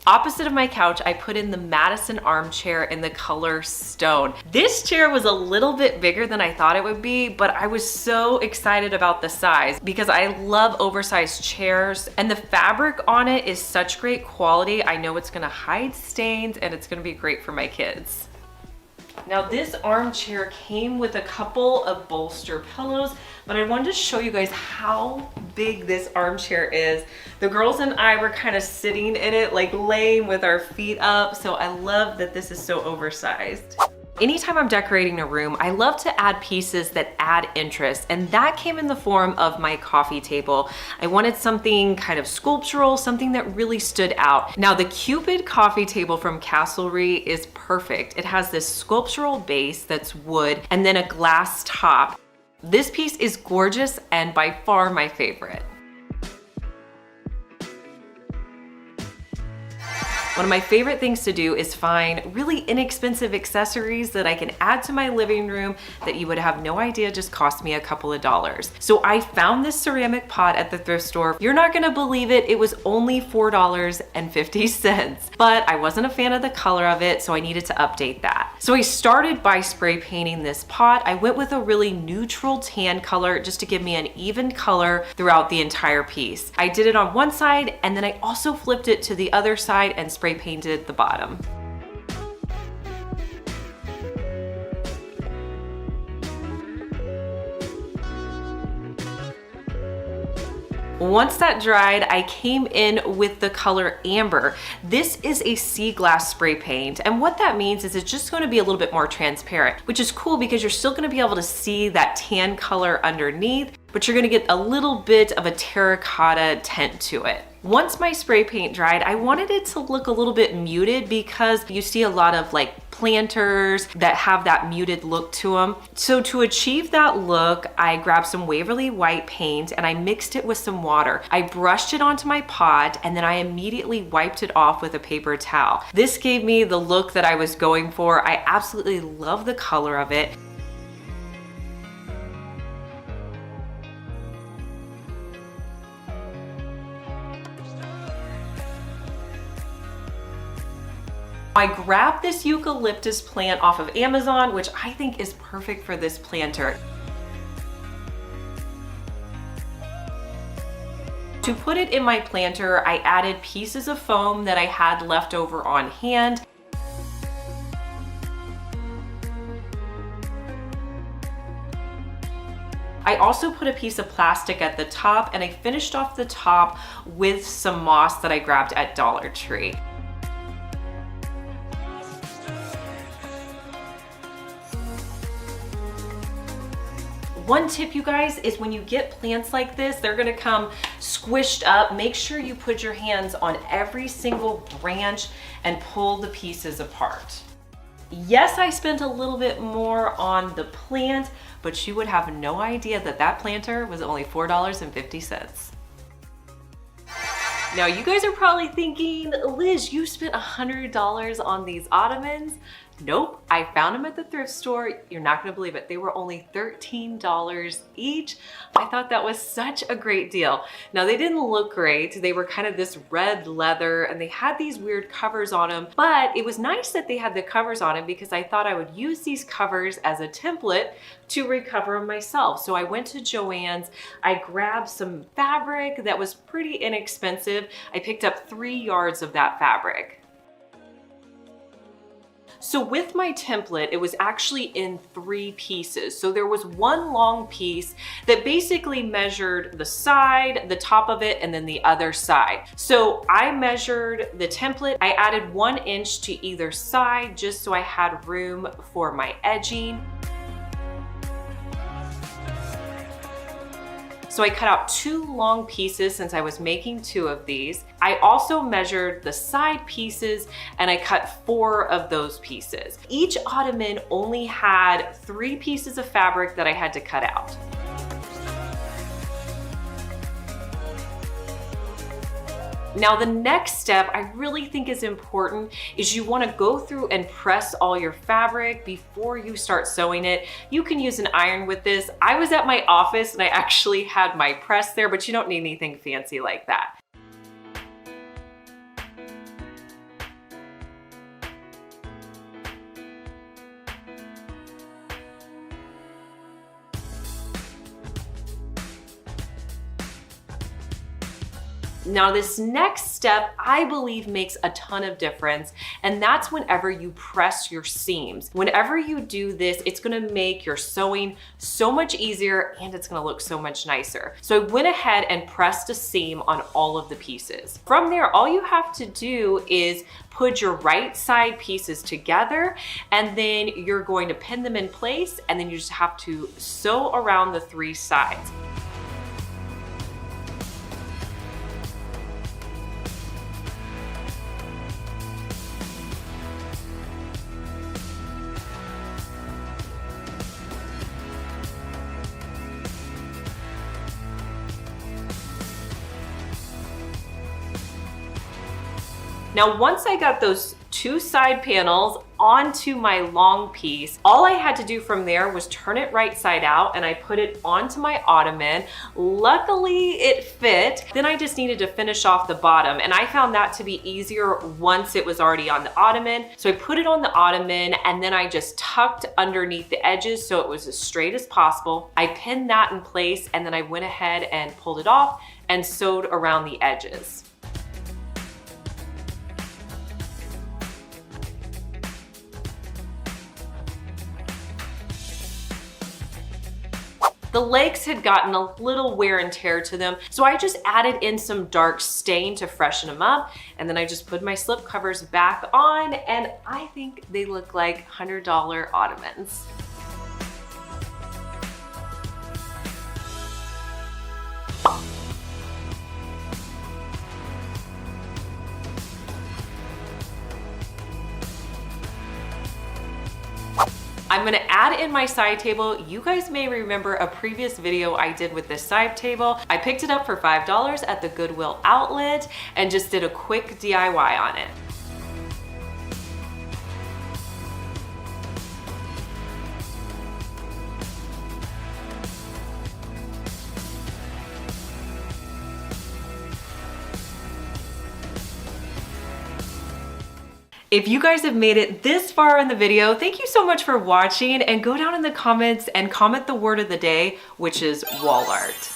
Opposite of my couch, I put in the Madison armchair in the color Stone. This chair was a little bit bigger than I thought it would be, but I was so excited about the size because I love oversized chairs and the fabric on it is such great quality. I know it's gonna hide stains and it's gonna be great for my kids. Now this armchair came with a couple of bolster pillows, but I wanted to show you guys how big this armchair is. The girls and I were kind of sitting in it, like laying with our feet up, so I love that this is so oversized. Anytime I'm decorating a room, I love to add pieces that add interest, and that came in the form of my coffee table. I wanted something kind of sculptural, something that really stood out. Now the Cupid coffee table from Castlery is perfect. It has this sculptural base that's wood and then a glass top. This piece is gorgeous and by far my favorite. One of my favorite things to do is find really inexpensive accessories that I can add to my living room that you would have no idea just cost me a couple of dollars. So I found this ceramic pot at the thrift store. You're not gonna believe it, it was only $4.50, but I wasn't a fan of the color of it, so I needed to update that. So I started by spray painting this pot. I went with a really neutral tan color just to give me an even color throughout the entire piece. I did it on one side and then I also flipped it to the other side and spray painted the bottom. Once that dried, I came in with the color Amber. This is a sea glass spray paint, and what that means is it's just going to be a little bit more transparent, which is cool because you're still going to be able to see that tan color underneath. but you're gonna get a little bit of a terracotta tint to it. Once my spray paint dried, I wanted it to look a little bit muted because you see a lot of like planters that have that muted look to them. So to achieve that look, I grabbed some Waverly white paint and I mixed it with some water. I brushed it onto my pot and then I immediately wiped it off with a paper towel. This gave me the look that I was going for. I absolutely love the color of it. I grabbed this eucalyptus plant off of Amazon, which I think is perfect for this planter. To put it in my planter, I added pieces of foam that I had left over on hand. I also put a piece of plastic at the top and I finished off the top with some moss that I grabbed at Dollar Tree. One tip, you guys, is when you get plants like this, they're gonna come squished up. Make sure you put your hands on every single branch and pull the pieces apart. Yes, I spent a little bit more on the plant, but you would have no idea that that planter was only $4.50. Now you guys are probably thinking, Liz, you spent $100 on these ottomans. Nope, I found them at the thrift store. You're not gonna believe it. They were only $13 each. I thought that was such a great deal. Now they didn't look great. They were kind of this red leather and they had these weird covers on them, but it was nice that they had the covers on them because I thought I would use these covers as a template to recover them myself. So I went to Joann's, I grabbed some fabric that was pretty inexpensive. I picked up 3 yards of that fabric. So with my template, it was actually in 3 pieces. So there was one long piece that basically measured the side, the top of it, and then the other side. So I measured the template. I added 1 inch to either side just so I had room for my edging. So I cut out 2 long pieces since I was making 2 of these. I also measured the side pieces and I cut 4 of those pieces. Each ottoman only had 3 pieces of fabric that I had to cut out. Now the next step I really think is important is you want to go through and press all your fabric before you start sewing it. You can use an iron with this. I was at my office and I actually had my press there, but you don't need anything fancy like that. Now this next step, I believe, makes a ton of difference, and that's whenever you press your seams. Whenever you do this, it's gonna make your sewing so much easier and it's gonna look so much nicer. So I went ahead and pressed a seam on all of the pieces. From there, all you have to do is put your right side pieces together and then you're going to pin them in place and then you just have to sew around the 3 sides. Now, once I got those 2 side panels onto my long piece, all I had to do from there was turn it right side out and I put it onto my ottoman. Luckily it fit. Then I just needed to finish off the bottom and I found that to be easier once it was already on the ottoman. So I put it on the ottoman and then I just tucked underneath the edges so it was as straight as possible. I pinned that in place and then I went ahead and pulled it off and sewed around the edges. The legs had gotten a little wear and tear to them, so I just added in some dark stain to freshen them up, and then I just put my slip covers back on, and I think they look like $100 ottomans. I'm gonna add in my side table. You guys may remember a previous video I did with this side table. I picked it up for $5 at the Goodwill outlet and just did a quick DIY on it. If you guys have made it this far in the video, thank you so much for watching, and go down in the comments and comment the word of the day, which is wall art.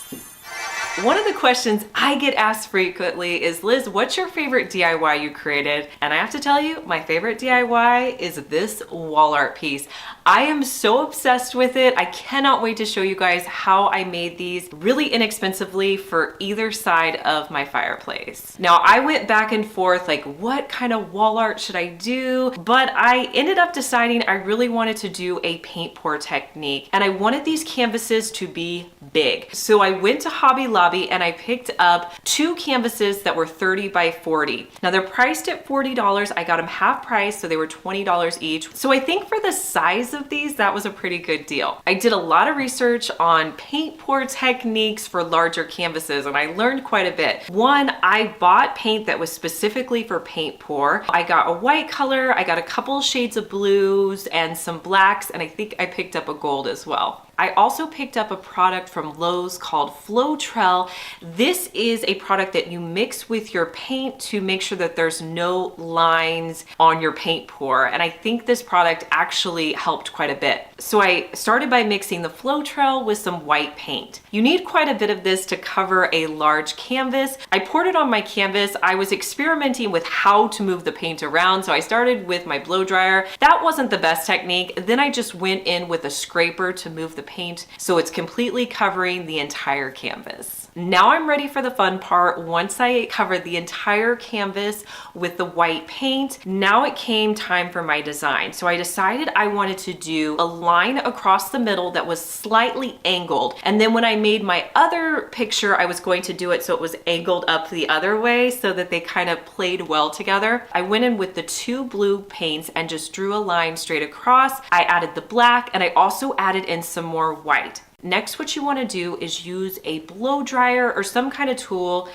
One of the questions I get asked frequently is, Liz, what's your favorite DIY you created? And I have to tell you, my favorite DIY is this wall art piece. I am so obsessed with it. I cannot wait to show you guys how I made these really inexpensively for either side of my fireplace. Now, I went back and forth like, what kind of wall art should I do? But I ended up deciding I really wanted to do a paint pour technique, and I wanted these canvases to be big. So I went to Hobby Lobby and I picked up 2 canvases that were 30 by 40. Now they're priced at $40. I got them half price, so they were $20 each. So I think for the size of these, that was a pretty good deal. I did a lot of research on paint pour techniques for larger canvases, and I learned quite a bit. One, I bought paint that was specifically for paint pour. I got a white color, I got a couple shades of blues and some blacks, and I think I picked up a gold as well. I also picked up a product from Lowe's called Floetrol. This is a product that you mix with your paint to make sure that there's no lines on your paint pour. And I think this product actually helped quite a bit. So I started by mixing the Floetrol with some white paint. You need quite a bit of this to cover a large canvas. I poured it on my canvas. I was experimenting with how to move the paint around. So I started with my blow dryer. That wasn't the best technique. Then I just went in with a scraper to move the paint so it's completely covering the entire canvas. Now I'm ready for the fun part. Once I covered the entire canvas with the white paint, now it came time for my design. So I decided I wanted to do a line across the middle that was slightly angled. And then when I made my other picture, I was going to do it so it was angled up the other way so that they kind of played well together. I went in with the 2 blue paints and just drew a line straight across. I added the black, and I also added in some more white. Next, what you want to do is use a blow dryer or some kind of tool.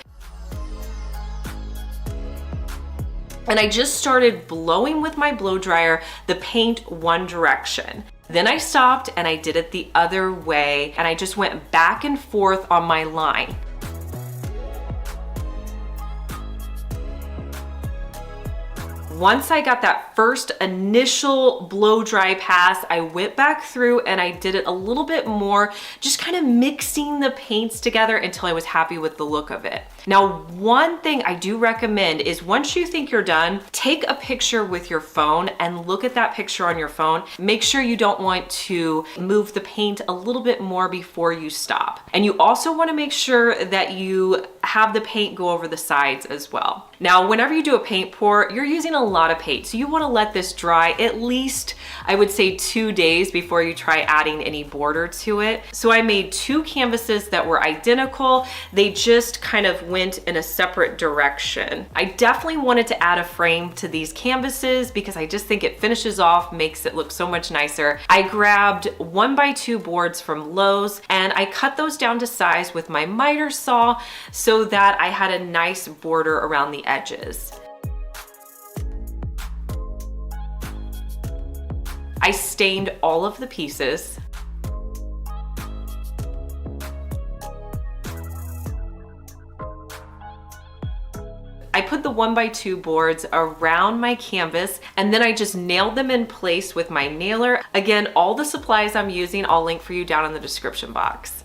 And I just started blowing with my blow dryer the paint one direction. Then I stopped and I did it the other way, and I just went back and forth on my line. Once I got that first initial blow dry pass, I went back through and I did it a little bit more, just kind of mixing the paints together until I was happy with the look of it. Now, one thing I do recommend is once you think you're done, take a picture with your phone and look at that picture on your phone. Make sure you don't want to move the paint a little bit more before you stop. And you also want to make sure that you have the paint go over the sides as well. Now, whenever you do a paint pour, you're using a lot of paint, so you want to let this dry at least, I would say, 2 days before you try adding any border to it. So I made 2 canvases that were identical. They just kind of went in a separate direction. I definitely wanted to add a frame to these canvases because I just think it finishes off, makes it look so much nicer. I grabbed 1x2 boards from Lowe's and I cut those down to size with my miter saw so that I had a nice border around the edges. I stained all of the pieces. I put the 1x2 boards around my canvas and then I just nailed them in place with my nailer. Again, all the supplies I'm using, I'll link for you down in the description box.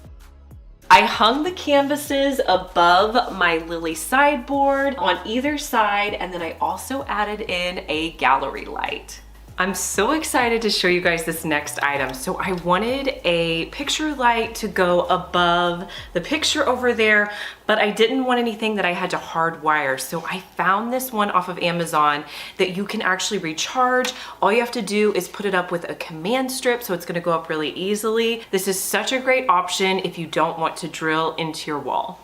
I hung the canvases above my lily sideboard on either side, and then I also added in a gallery light. I'm so excited to show you guys this next item. So I wanted a picture light to go above the picture over there, but I didn't want anything that I had to hardwire. So I found this one off of Amazon that you can actually recharge. All you have to do is put it up with a command strip, so it's gonna go up really easily. This is such a great option if you don't want to drill into your wall.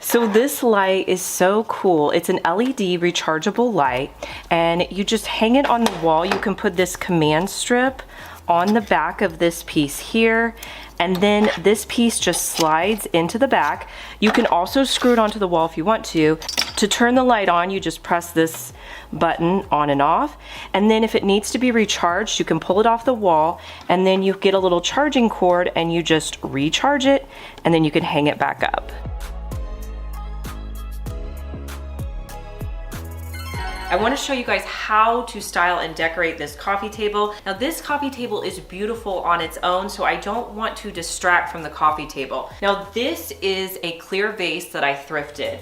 So this light is so cool. It's an LED rechargeable light and you just hang it on the wall. You can put this command strip on the back of this piece here, and then this piece just slides into the back. You can also screw it onto the wall if you want to. To turn the light on, you just press this button on and off, and then if it needs to be recharged, you can pull it off the wall, and then you get a little charging cord and you just recharge it, and then you can hang it back up. I want to show you guys how to style and decorate this coffee table. Now this coffee table is beautiful on its own, so I don't want to distract from the coffee table. Now this is a clear vase that I thrifted.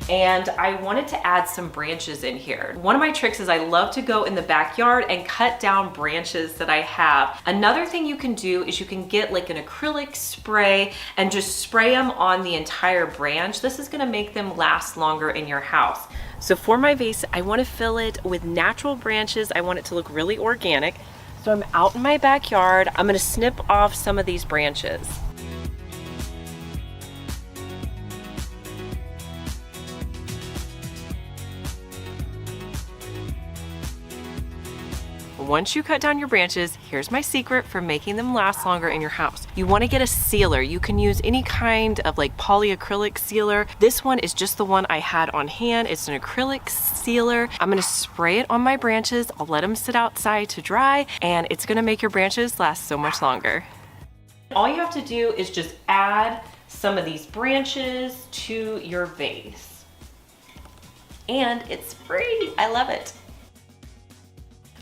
And I wanted to add some branches in here. One of my tricks is I love to go in the backyard and cut down branches that I have. Another thing you can do is you can get like an acrylic spray and just spray them on the entire branch. This is gonna make them last longer in your house. So for my vase, I wanna fill it with natural branches. I want it to look really organic. So I'm out in my backyard. I'm gonna snip off some of these branches. Once you cut down your branches, here's my secret for making them last longer in your house. You want to get a sealer. You can use any kind of like polyacrylic sealer. This one is just the one I had on hand. It's an acrylic sealer. I'm going to spray it on my branches. I'll let them sit outside to dry, and it's going to make your branches last so much longer. All you have to do is just add some of these branches to your vase. And it's free. I love it.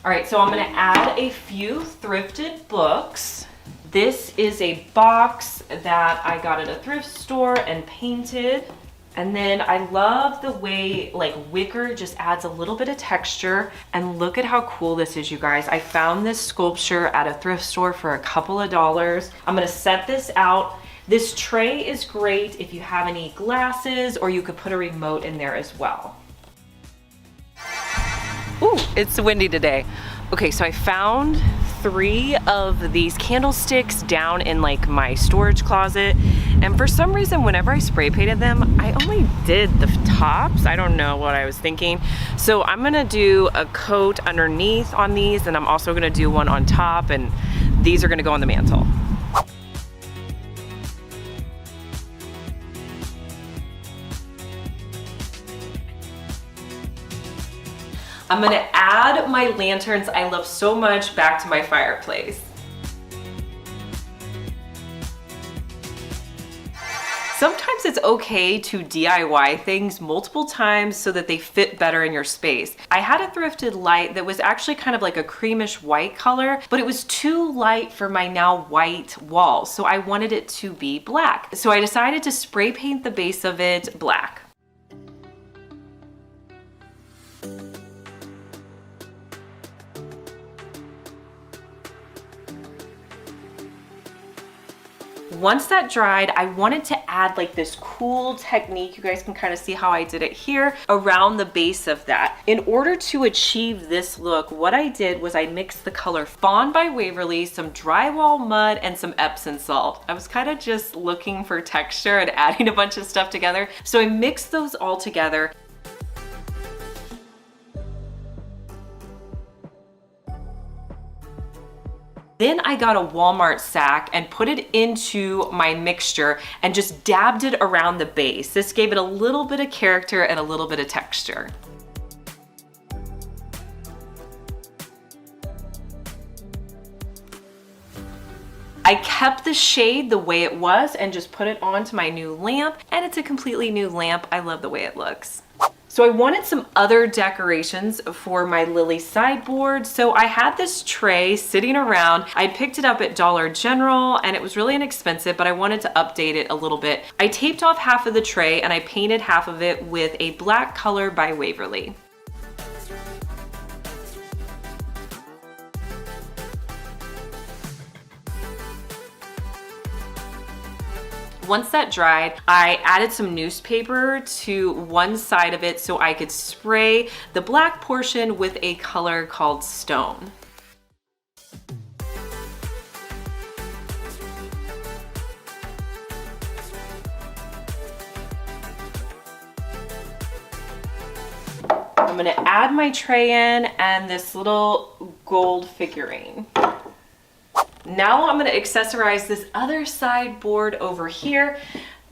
All right, so I'm gonna add a few thrifted books. This is a box that I got at a thrift store and painted. And then I love the way like wicker just adds a little bit of texture. And look at how cool this is, you guys. I found this sculpture at a thrift store for a couple of dollars. I'm gonna set this out. This tray is great if you have any glasses, or you could put a remote in there as well. Ooh, it's windy today. Okay, so I found 3 of these candlesticks down in like my storage closet. And for some reason, whenever I spray painted them, I only did the tops. I don't know what I was thinking. So I'm gonna do a coat underneath on these, and I'm also gonna do one on top, and these are gonna go on the mantle. I'm gonna add my lanterns I love so much back to my fireplace. Sometimes it's okay to DIY things multiple times so that they fit better in your space. I had a thrifted light that was actually kind of like a creamish white color, but it was too light for my now white walls, so I wanted it to be black. So I decided to spray paint the base of it black. Once that dried, I wanted to add like this cool technique. You guys can kind of see how I did it here around the base of that. In order to achieve this look, what I did was I mixed the color Fawn by Waverly, some drywall mud, and some Epsom salt. I was kind of just looking for texture and adding a bunch of stuff together. So I mixed those all together. Then I got a Walmart sack and put it into my mixture and just dabbed it around the base. This gave it a little bit of character and a little bit of texture. I kept the shade the way it was and just put it onto my new lamp, and it's a completely new lamp. I love the way it looks. So I wanted some other decorations for my lily sideboard. So I had this tray sitting around. I picked it up at Dollar General and it was really inexpensive, but I wanted to update it a little bit. I taped off half of the tray and I painted half of it with a black color by Waverly. Once that dried, I added some newspaper to one side of it so I could spray the black portion with a color called Stone. I'm gonna add my tray in and this little gold figurine. Now I'm gonna accessorize this other sideboard over here.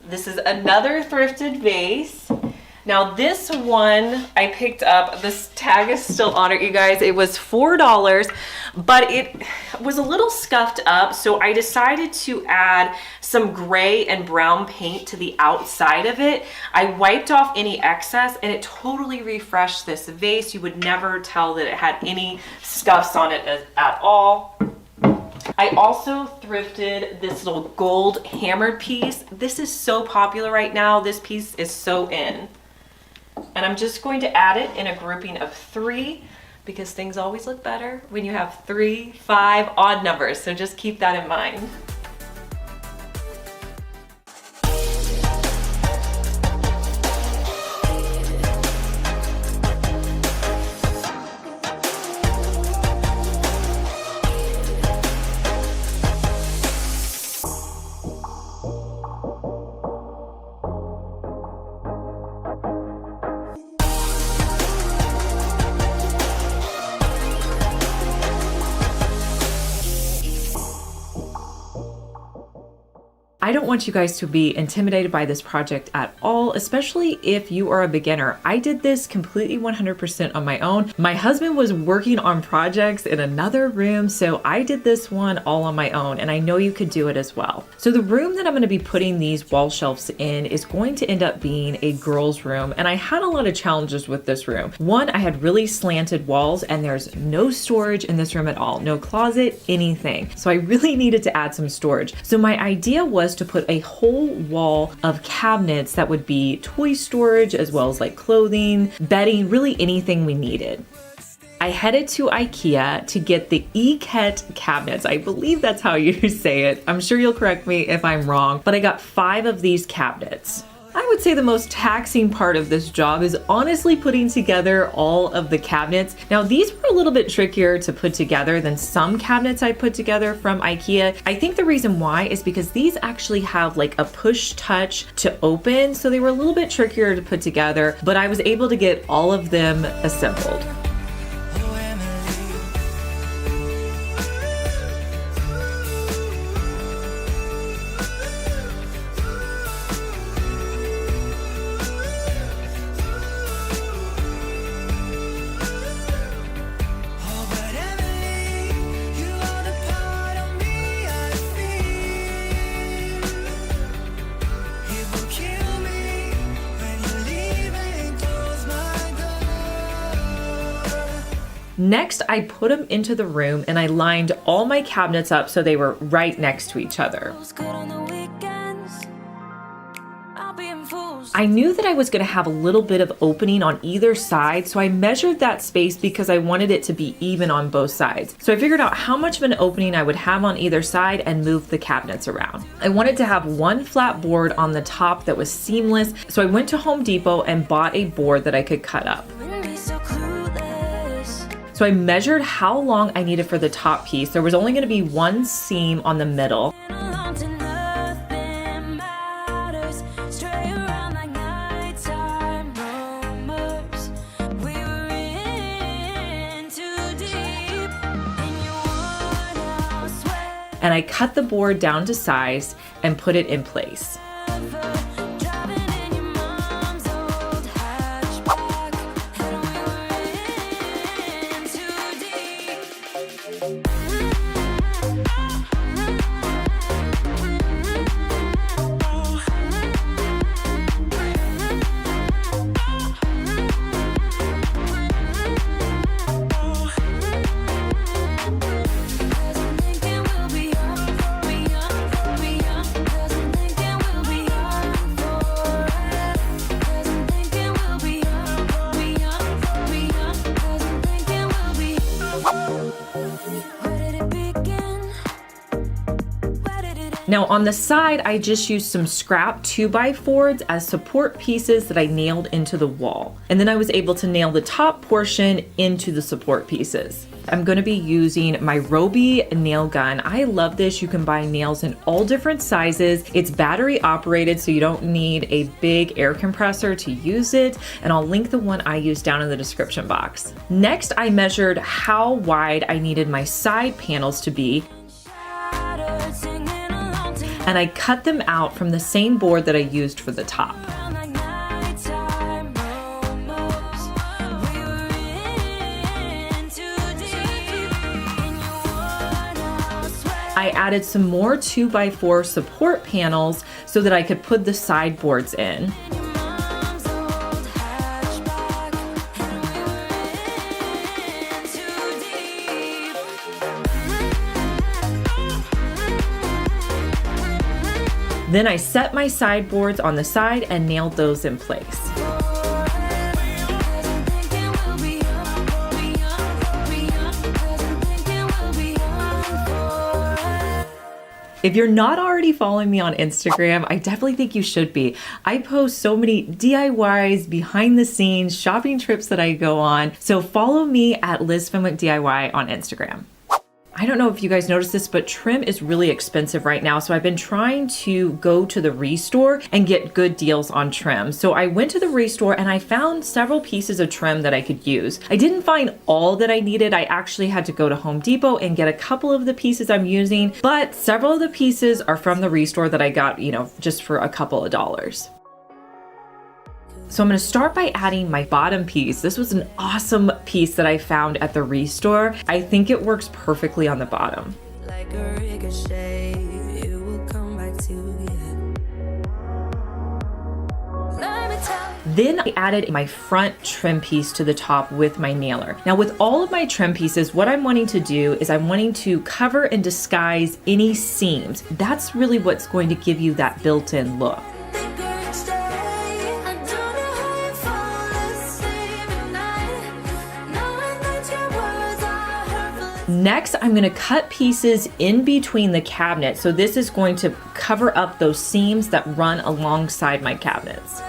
This is another thrifted vase. Now this one I picked up, this tag is still on it, you guys. It was $4, but it was a little scuffed up, so I decided to add some gray and brown paint to the outside of it. I wiped off any excess and it totally refreshed this vase. You would never tell that it had any scuffs on it at all. I also thrifted this little gold hammered piece. This is so popular right now. This piece is so in. And I'm just going to add it in a grouping of 3 because things always look better when you have 3, 5 odd numbers. So just keep that in mind. I don't want you guys to be intimidated by this project at all, especially if you are a beginner. I did this completely 100% on my own. My husband was working on projects in another room, so I did this one all on my own, and I know you could do it as well. So the room that I'm going to be putting these wall shelves in is going to end up being a girl's room, and I had a lot of challenges with this room. One, I had really slanted walls, and there's no storage in this room at all. No closet, anything. So I really needed to add some storage. So my idea was to put a whole wall of cabinets that would be toy storage as well as like clothing, bedding, really anything we needed. I headed to IKEA to get the IKEA cabinets. I believe that's how you say it. I'm sure you'll correct me if I'm wrong, but I got 5 of these cabinets. I would say the most taxing part of this job is honestly putting together all of the cabinets. Now these were a little bit trickier to put together than some cabinets I put together from IKEA. I think the reason why is because these actually have like a push touch to open, so they were a little bit trickier to put together, but I was able to get all of them assembled. Next, I put them into the room and I lined all my cabinets up so they were right next to each other. I knew that I was going to have a little bit of opening on either side, so I measured that space because I wanted it to be even on both sides. So I figured out how much of an opening I would have on either side and moved the cabinets around. I wanted to have one flat board on the top that was seamless, so I went to Home Depot and bought a board that I could cut up. So I measured how long I needed for the top piece. There was only going to be one seam on the middle. And I cut the board down to size and put it in place. Now on the side, I just used some scrap 2x4s as support pieces that I nailed into the wall. And then I was able to nail the top portion into the support pieces. I'm gonna be using my Roby nail gun. I love this. You can buy nails in all different sizes. It's battery operated, so you don't need a big air compressor to use it. And I'll link the one I use down in the description box. Next, I measured how wide I needed my side panels to be. And I cut them out from the same board that I used for the top. I added some more 2x4 support panels so that I could put the sideboards in. Then I set my sideboards on the side and nailed those in place. If you're not already following me on Instagram, I definitely think you should be. I post so many DIYs, behind the scenes, shopping trips that I go on. So follow me at Liz Fenwick DIY on Instagram. I don't know if you guys noticed this, but trim is really expensive right now. So I've been trying to go to the Restore and get good deals on trim. So I went to the Restore and I found several pieces of trim that I could use. I didn't find all that I needed. I actually had to go to Home Depot and get a couple of the pieces I'm using, but several of the pieces are from the Restore that I got, just for a couple of dollars. So I'm going to start by adding my bottom piece. This was an awesome piece that I found at the Restore. I think it works perfectly on the bottom. Like a ricochet, it will come back to you. Then I added my front trim piece to the top with my nailer. Now with all of my trim pieces, what I'm wanting to do is I'm wanting to cover and disguise any seams. That's really what's going to give you that built-in look. Next, I'm going to cut pieces in between the cabinets. So this is going to cover up those seams that run alongside my cabinets.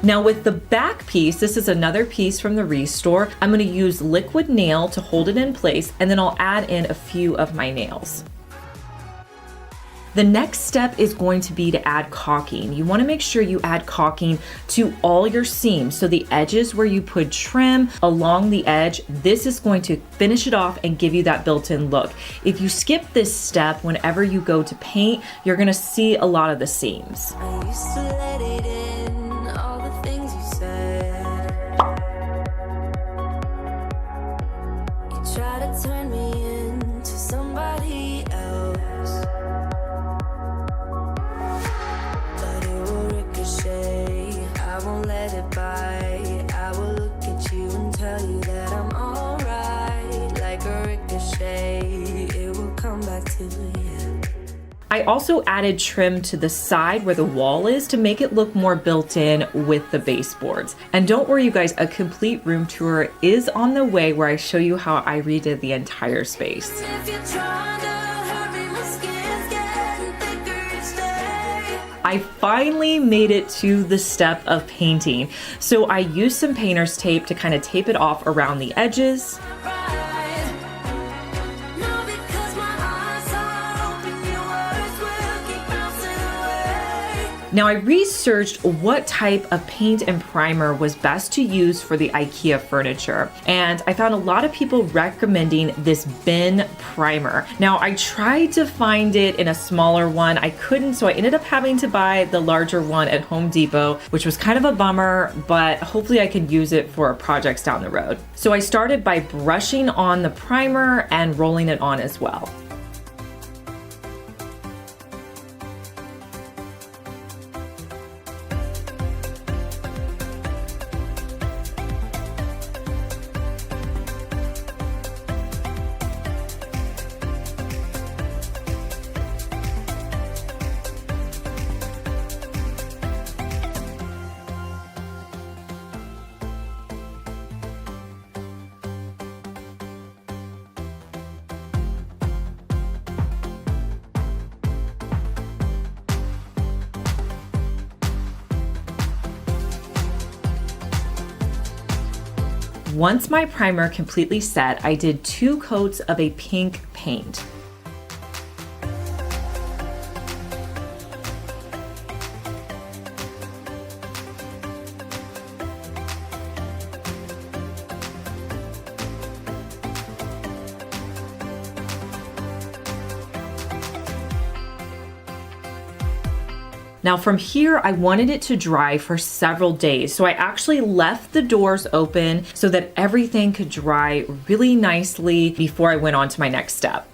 Now with the back piece, this is another piece from the Restore. I'm going to use liquid nail to hold it in place, and then I'll add in a few of my nails. The next step is going to be to add caulking. You want to make sure you add caulking to all your seams. So the edges where you put trim along the edge, this is going to finish it off and give you that built-in look. If you skip this step, whenever you go to paint, you're going to see a lot of the seams. I used to let it in, all the things you said. You try to turn me into somebody else. I won't let it bite. I will look at you and tell you that I'm alright. Like a ricochet, it will come back to you. I also added trim to the side where the wall is to make it look more built in with the baseboards. And don't worry you guys, a complete room tour is on the way where I show you how I redid the entire space. I finally made it to the step of painting. So I used some painter's tape to kind of tape it off around the edges. Now I researched what type of paint and primer was best to use for the IKEA furniture, and I found a lot of people recommending this bin primer. Now I tried to find it in a smaller one, I couldn't, so I ended up having to buy the larger one at Home Depot, which was kind of a bummer, but hopefully I could use it for projects down the road. So I started by brushing on the primer and rolling it on as well. Once my primer completely set, I did 2 coats of a pink paint. Now from here, I wanted it to dry for several days. So I actually left the doors open so that everything could dry really nicely before I went on to my next step.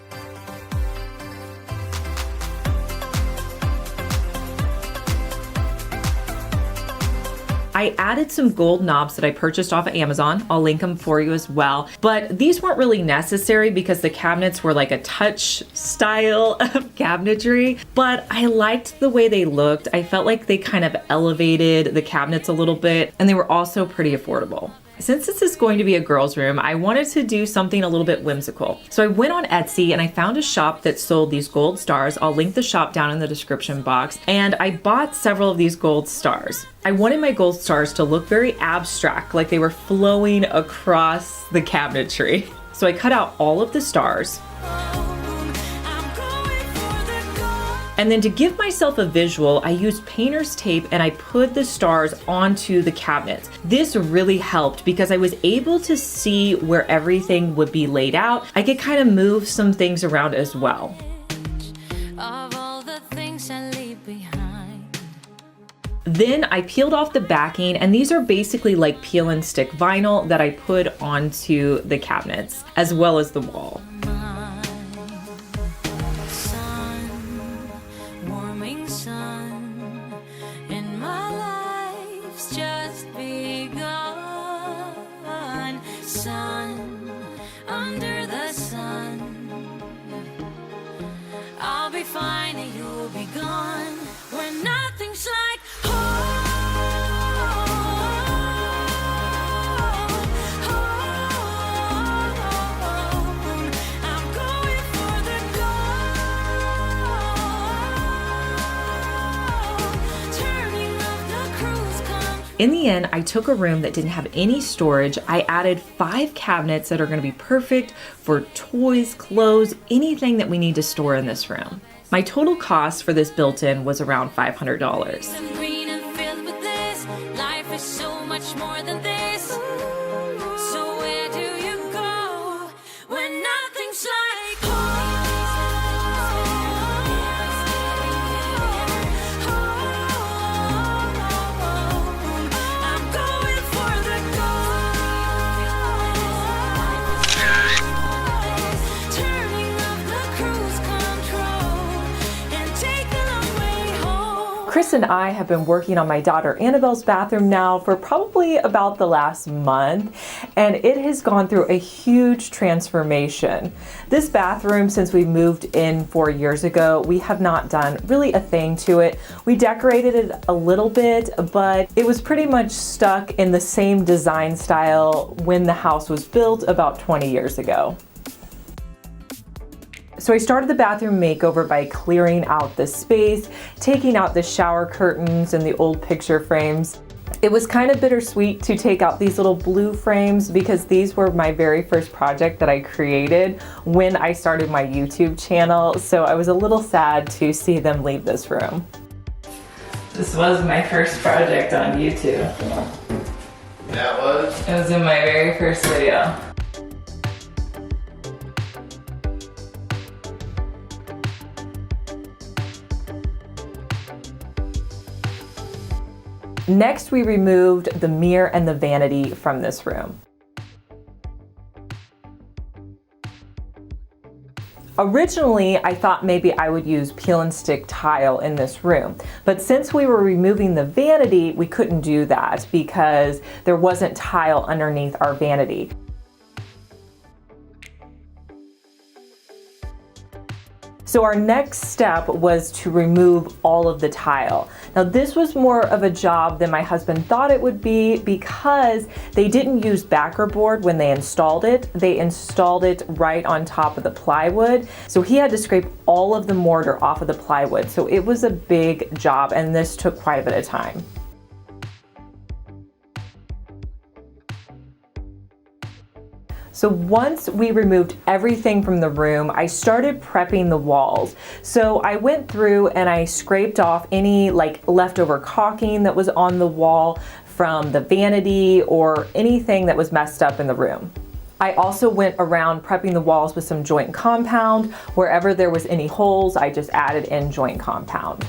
I added some gold knobs that I purchased off of Amazon. I'll link them for you as well. But these weren't really necessary because the cabinets were like a touch style of cabinetry. But I liked the way they looked. I felt like they kind of elevated the cabinets a little bit, and they were also pretty affordable. Since this is going to be a girl's room, I wanted to do something a little bit whimsical. So I went on Etsy and I found a shop that sold these gold stars. I'll link the shop down in the description box. And I bought several of these gold stars. I wanted my gold stars to look very abstract, like they were flowing across the cabinetry. So I cut out all of the stars. And then to give myself a visual, I used painter's tape and I put the stars onto the cabinets. This really helped because I was able to see where everything would be laid out. I could kind of move some things around as well. Then I peeled off the backing, and these are basically like peel and stick vinyl that I put onto the cabinets as well as the wall. I'll be fine and you'll be gone when nothing's like home. I'm going for the gold. Turning off the cruise control. In the end, I took a room that didn't have any storage. I added 5 cabinets that are going to be perfect for toys, clothes, anything that we need to store in this room. My total cost for this built-in was around $500. Green and filled with this. Life is so much more than this. So where do you go when nothing's like home? I'm going for the gold. Turning off the cruise control and take the long way home. Chris and I have been working on my daughter Annabelle's bathroom now for probably about the last month, and it has gone through a huge transformation. This bathroom, since we moved in 4 years ago, we have not done really a thing to it. We decorated it a little bit, but it was pretty much stuck in the same design style when the house was built about 20 years ago. So I started the bathroom makeover by clearing out the space, taking out the shower curtains and the old picture frames. It was kind of bittersweet to take out these little blue frames because these were my very first project that I created when I started my YouTube channel. So I was a little sad to see them leave this room. This was my first project on YouTube. That was? It was in my very first video. Next, we removed the mirror and the vanity from this room. Originally, I thought maybe I would use peel and stick tile in this room, but since we were removing the vanity, we couldn't do that because there wasn't tile underneath our vanity. So our next step was to remove all of the tile. Now this was more of a job than my husband thought it would be because they didn't use backer board when they installed it. They installed it right on top of the plywood. So he had to scrape all of the mortar off of the plywood. So it was a big job, and this took quite a bit of time. So once we removed everything from the room, I started prepping the walls. So I went through and I scraped off any like leftover caulking that was on the wall from the vanity or anything that was messed up in the room. I also went around prepping the walls with some joint compound. Wherever there was any holes, I just added in joint compound.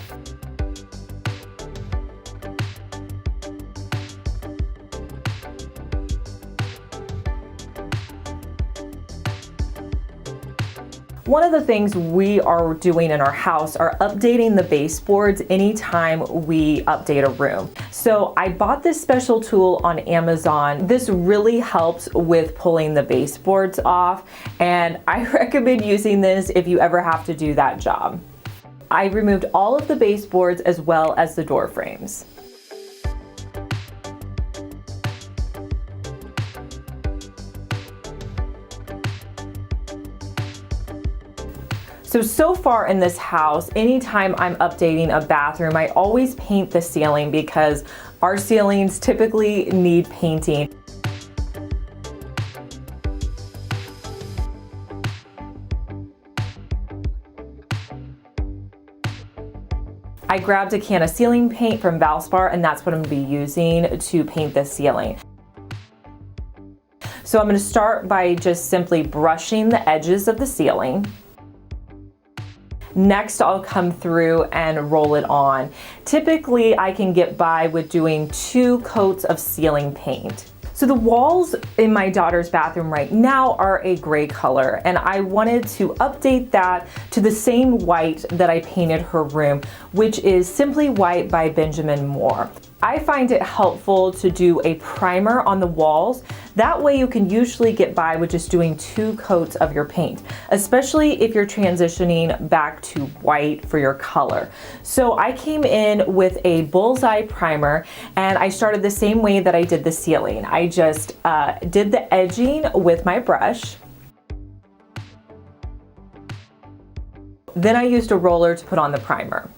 One of the things we are doing in our house are updating the baseboards anytime we update a room. So I bought this special tool on Amazon. This really helps with pulling the baseboards off, and I recommend using this if you ever have to do that job. I removed all of the baseboards as well as the door frames. So far in this house, anytime I'm updating a bathroom, I always paint the ceiling because our ceilings typically need painting. I grabbed a can of ceiling paint from Valspar, and that's what I'm going to be using to paint the ceiling. So I'm going to start by just simply brushing the edges of the ceiling. Next, I'll come through and roll it on. Typically, I can get by with doing 2 coats of ceiling paint. So the walls in my daughter's bathroom right now are a gray color, and I wanted to update that to the same white that I painted her room, which is Simply White by Benjamin Moore. I find it helpful to do a primer on the walls. That way you can usually get by with just doing 2 coats of your paint, especially if you're transitioning back to white for your color. So I came in with a bullseye primer, and I started the same way that I did the ceiling. I just did the edging with my brush. Then I used a roller to put on the primer.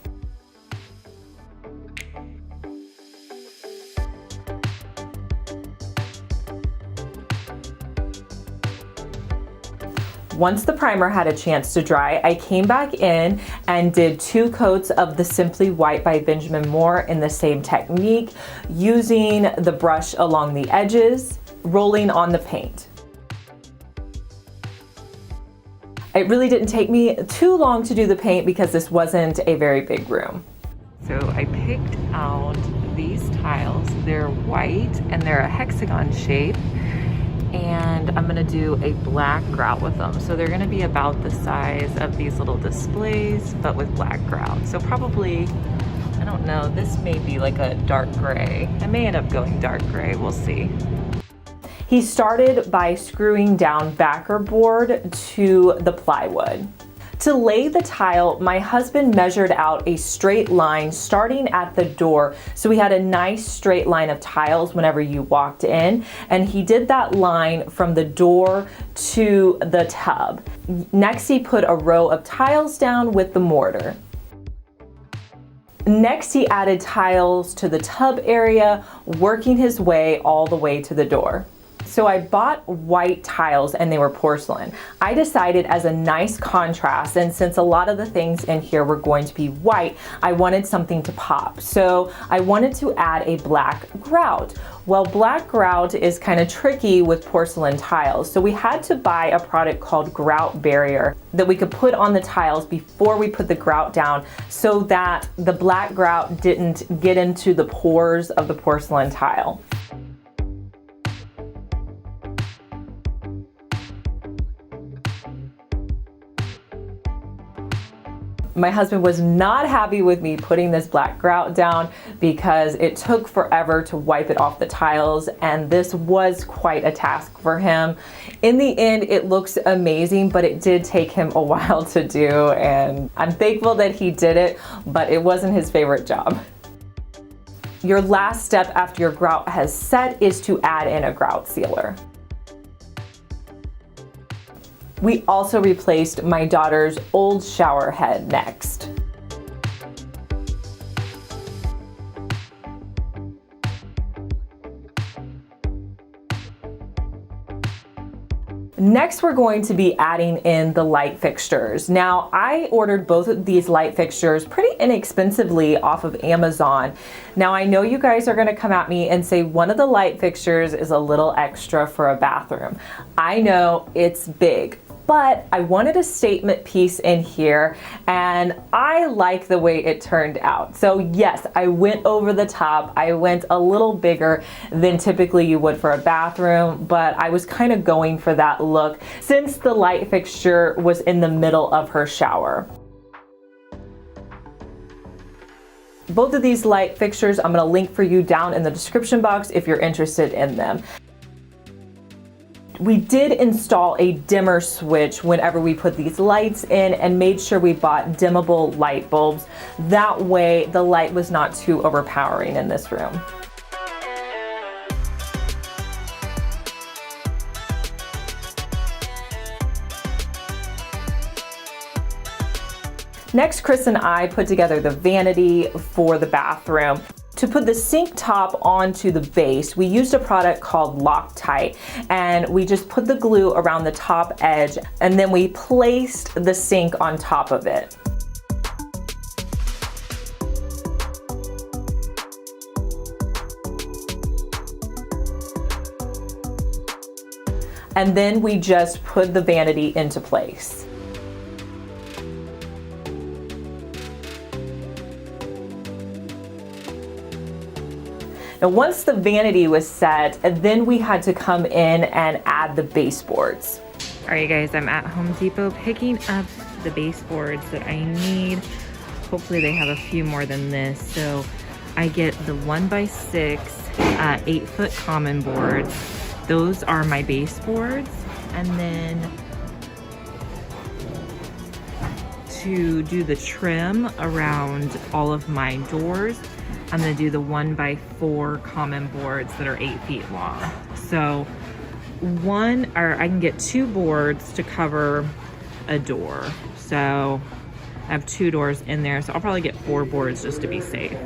Once the primer had a chance to dry, I came back in and did 2 coats of the Simply White by Benjamin Moore in the same technique, using the brush along the edges, rolling on the paint. It really didn't take me too long to do the paint because this wasn't a very big room. So I picked out these tiles. They're white and they're a hexagon shape. And I'm gonna do a black grout with them. So they're gonna be about the size of these little displays, but with black grout. So probably, I don't know, this may be like a dark gray. I may end up going dark gray, we'll see. He started by screwing down backer board to the plywood. To lay the tile, my husband measured out a straight line starting at the door, so we had a nice straight line of tiles whenever you walked in, and he did that line from the door to the tub. Next, he put a row of tiles down with the mortar. Next, he added tiles to the tub area, working his way all the way to the door. So I bought white tiles and they were porcelain. I decided as a nice contrast, and since a lot of the things in here were going to be white, I wanted something to pop. So I wanted to add a black grout. Well, black grout is kind of tricky with porcelain tiles. So we had to buy a product called Grout Barrier that we could put on the tiles before we put the grout down so that the black grout didn't get into the pores of the porcelain tile. My husband was not happy with me putting this black grout down because it took forever to wipe it off the tiles, and this was quite a task for him. In the end, it looks amazing, but it did take him a while to do, and I'm thankful that he did it, but it wasn't his favorite job. Your last step after your grout has set is to add in a grout sealer. We also replaced my daughter's old shower head next. Next, we're going to be adding in the light fixtures. Now, I ordered both of these light fixtures pretty inexpensively off of Amazon. Now, I know you guys are gonna come at me and say one of the light fixtures is a little extra for a bathroom. I know it's big, but I wanted a statement piece in here and I like the way it turned out. So yes, I went over the top. I went a little bigger than typically you would for a bathroom, but I was kind of going for that look since the light fixture was in the middle of her shower. Both of these light fixtures I'm going to link for you down in the description box if you're interested in them. We did install a dimmer switch whenever we put these lights in and made sure we bought dimmable light bulbs. That way the light was not too overpowering in this room. Next, Chris and I put together the vanity for the bathroom. To put the sink top onto the base, we used a product called Loctite, and we just put the glue around the top edge, and then we placed the sink on top of it. And then we just put the vanity into place. Now, once the vanity was set, then we had to come in and add the baseboards. All right, guys, I'm at Home Depot picking up the baseboards that I need. Hopefully they have a few more than this. So I get the 1x6 8-foot common boards. Those are my baseboards. And then to do the trim around all of my doors, I'm gonna do the 1x4 common boards that are 8 feet long. So I can get 2 boards to cover a door. So I have 2 doors in there, so I'll probably get 4 boards just to be safe.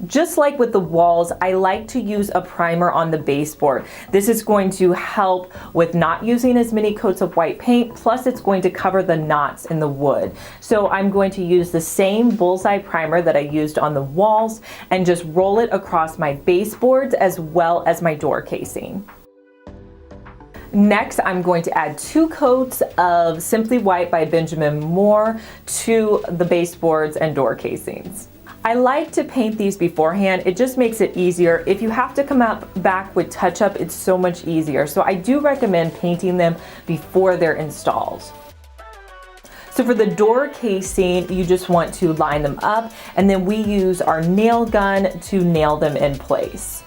Just like with the walls, I like to use a primer on the baseboard. This is going to help with not using as many coats of white paint, plus it's going to cover the knots in the wood. So I'm going to use the same bullseye primer that I used on the walls and just roll it across my baseboards as well as my door casing. Next, I'm going to add 2 coats of Simply White by Benjamin Moore to the baseboards and door casings. I like to paint these beforehand. It just makes it easier. If you have to come back with touch-up, it's so much easier. So I do recommend painting them before they're installed. So for the door casing, you just want to line them up, and then we use our nail gun to nail them in place.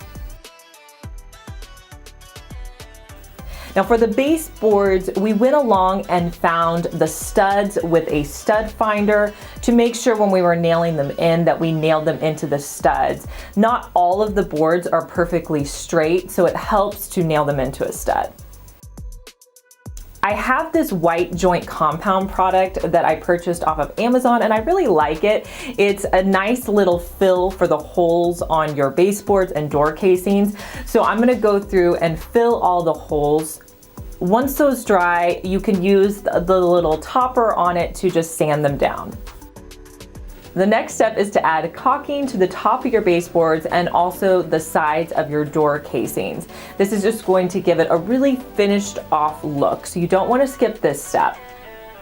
Now for the baseboards, we went along and found the studs with a stud finder to make sure when we were nailing them in that we nailed them into the studs. Not all of the boards are perfectly straight, so it helps to nail them into a stud. I have this white joint compound product that I purchased off of Amazon, and I really like it. It's a nice little fill for the holes on your baseboards and door casings. So I'm gonna go through and fill all the holes. Once those dry, you can use the little topper on it to just sand them down. The next step is to add caulking to the top of your baseboards and also the sides of your door casings. This is just going to give it a really finished off look, so you don't want to skip this step.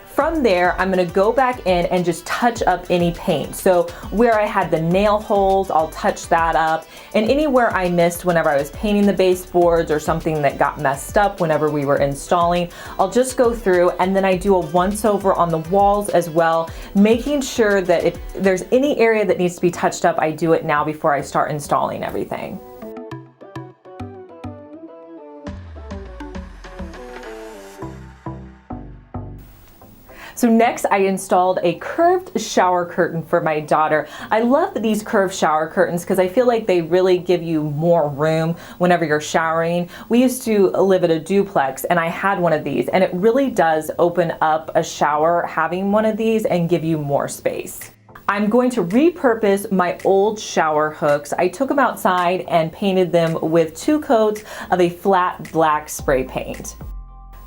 From there, I'm gonna go back in and just touch up any paint. So where I had the nail holes, I'll touch that up. And anywhere I missed whenever I was painting the baseboards or something that got messed up whenever we were installing, I'll just go through and then I do a once over on the walls as well, making sure that if there's any area that needs to be touched up, I do it now before I start installing everything. So next I installed a curved shower curtain for my daughter. I love these curved shower curtains because I feel like they really give you more room whenever you're showering. We used to live at a duplex and I had one of these, and it really does open up a shower having one of these and give you more space. I'm going to repurpose my old shower hooks. I took them outside and painted them with 2 coats of a flat black spray paint.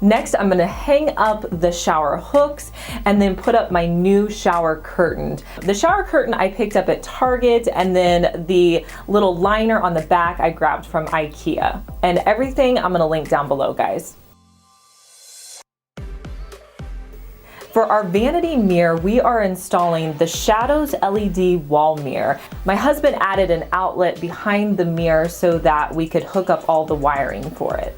Next, I'm gonna hang up the shower hooks and then put up my new shower curtain. The shower curtain I picked up at Target, and then the little liner on the back I grabbed from IKEA. And everything I'm gonna link down below, guys. For our vanity mirror, we are installing the Shadows LED wall mirror. My husband added an outlet behind the mirror so that we could hook up all the wiring for it.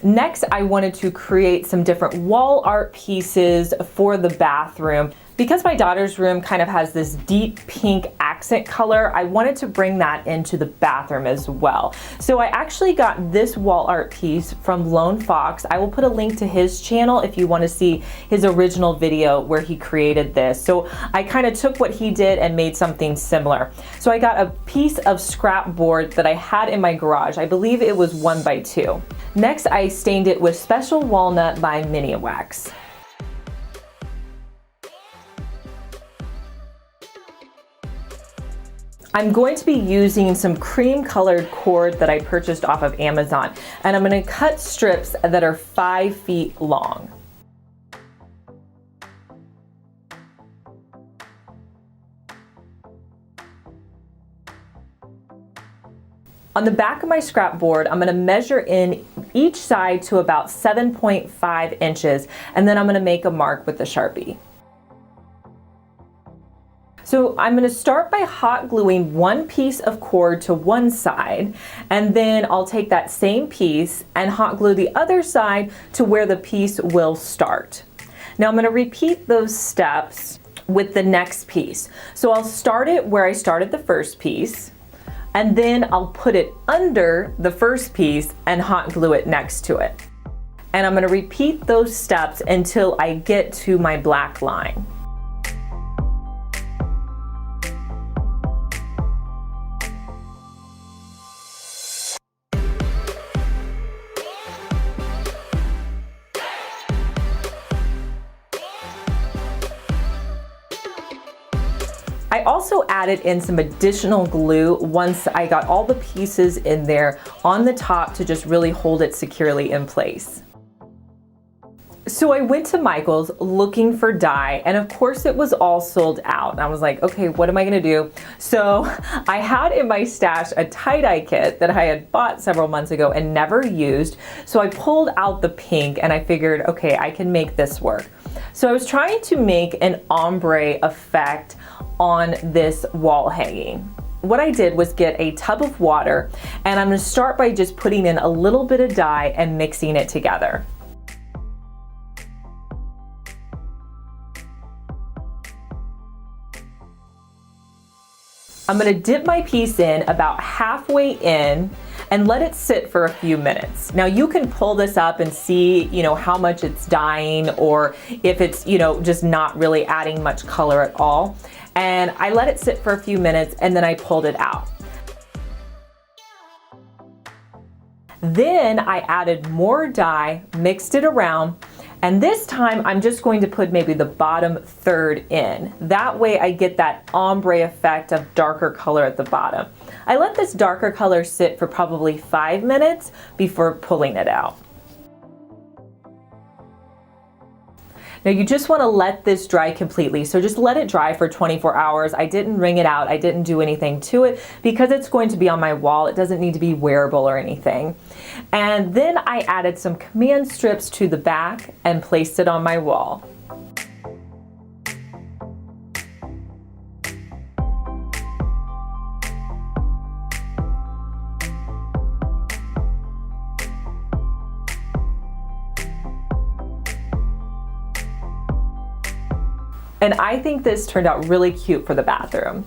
Next, I wanted to create some different wall art pieces for the bathroom. Because my daughter's room kind of has this deep pink accent color, I wanted to bring that into the bathroom as well. So I actually got this wall art piece from Lone Fox. I will put a link to his channel if you want to see his original video where he created this. So I kind of took what he did and made something similar. So I got a piece of scrap board that I had in my garage. I believe it was 1x2. Next, I stained it with Special Walnut by Mini Wax. I'm going to be using some cream colored cord that I purchased off of Amazon, and I'm going to cut strips that are 5 feet long. On the back of my scrap board, I'm going to measure in each side to about 7.5 inches, and then I'm going to make a mark with the Sharpie. So I'm going to start by hot gluing one piece of cord to one side, and then I'll take that same piece and hot glue the other side to where the piece will start. Now I'm going to repeat those steps with the next piece. So I'll start it where I started the first piece, and then I'll put it under the first piece and hot glue it next to it. And I'm going to repeat those steps until I get to my black line. I also added in some additional glue once I got all the pieces in there on the top to just really hold it securely in place. So I went to Michael's looking for dye, and of course it was all sold out. And I was like, okay, what am I gonna do? So I had in my stash a tie-dye kit that I had bought several months ago and never used. So I pulled out the pink and I figured, okay, I can make this work. So I was trying to make an ombre effect on this wall hanging. What I did was get a tub of water, and I'm gonna start by just putting in a little bit of dye and mixing it together. I'm gonna dip my piece in about halfway in and let it sit for a few minutes. Now you can pull this up and see, how much it's dyeing, or if it's, just not really adding much color at all. And I let it sit for a few minutes and then I pulled it out. Then I added more dye, mixed it around, and this time I'm just going to put maybe the bottom third in. That way I get that ombre effect of darker color at the bottom. I let this darker color sit for probably 5 minutes before pulling it out. Now you just want to let this dry completely, so just let it dry for 24 hours. I didn't wring it out, I didn't do anything to it because it's going to be on my wall. It doesn't need to be wearable or anything. And then I added some command strips to the back and placed it on my wall. And I think this turned out really cute for the bathroom.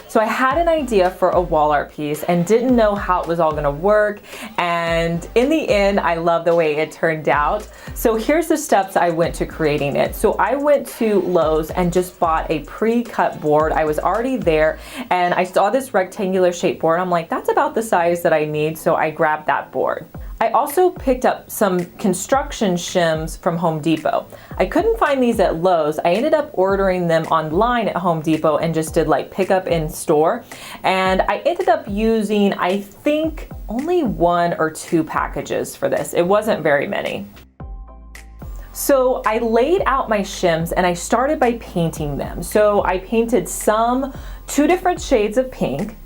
So I had an idea for a wall art piece and didn't know how it was all gonna work. And in the end, I love the way it turned out. So here's the steps I went to creating it. So I went to Lowe's and just bought a pre-cut board. I was already there and I saw this rectangular shaped board. I'm like, that's about the size that I need. So I grabbed that board. I also picked up some construction shims from Home Depot. I couldn't find these at Lowe's. I ended up ordering them online at Home Depot and just did like pickup in store. And I ended up using, I think, only 1 or 2 packages for this. It wasn't very many. So I laid out my shims and I started by painting them. So I painted some 2 different shades of pink.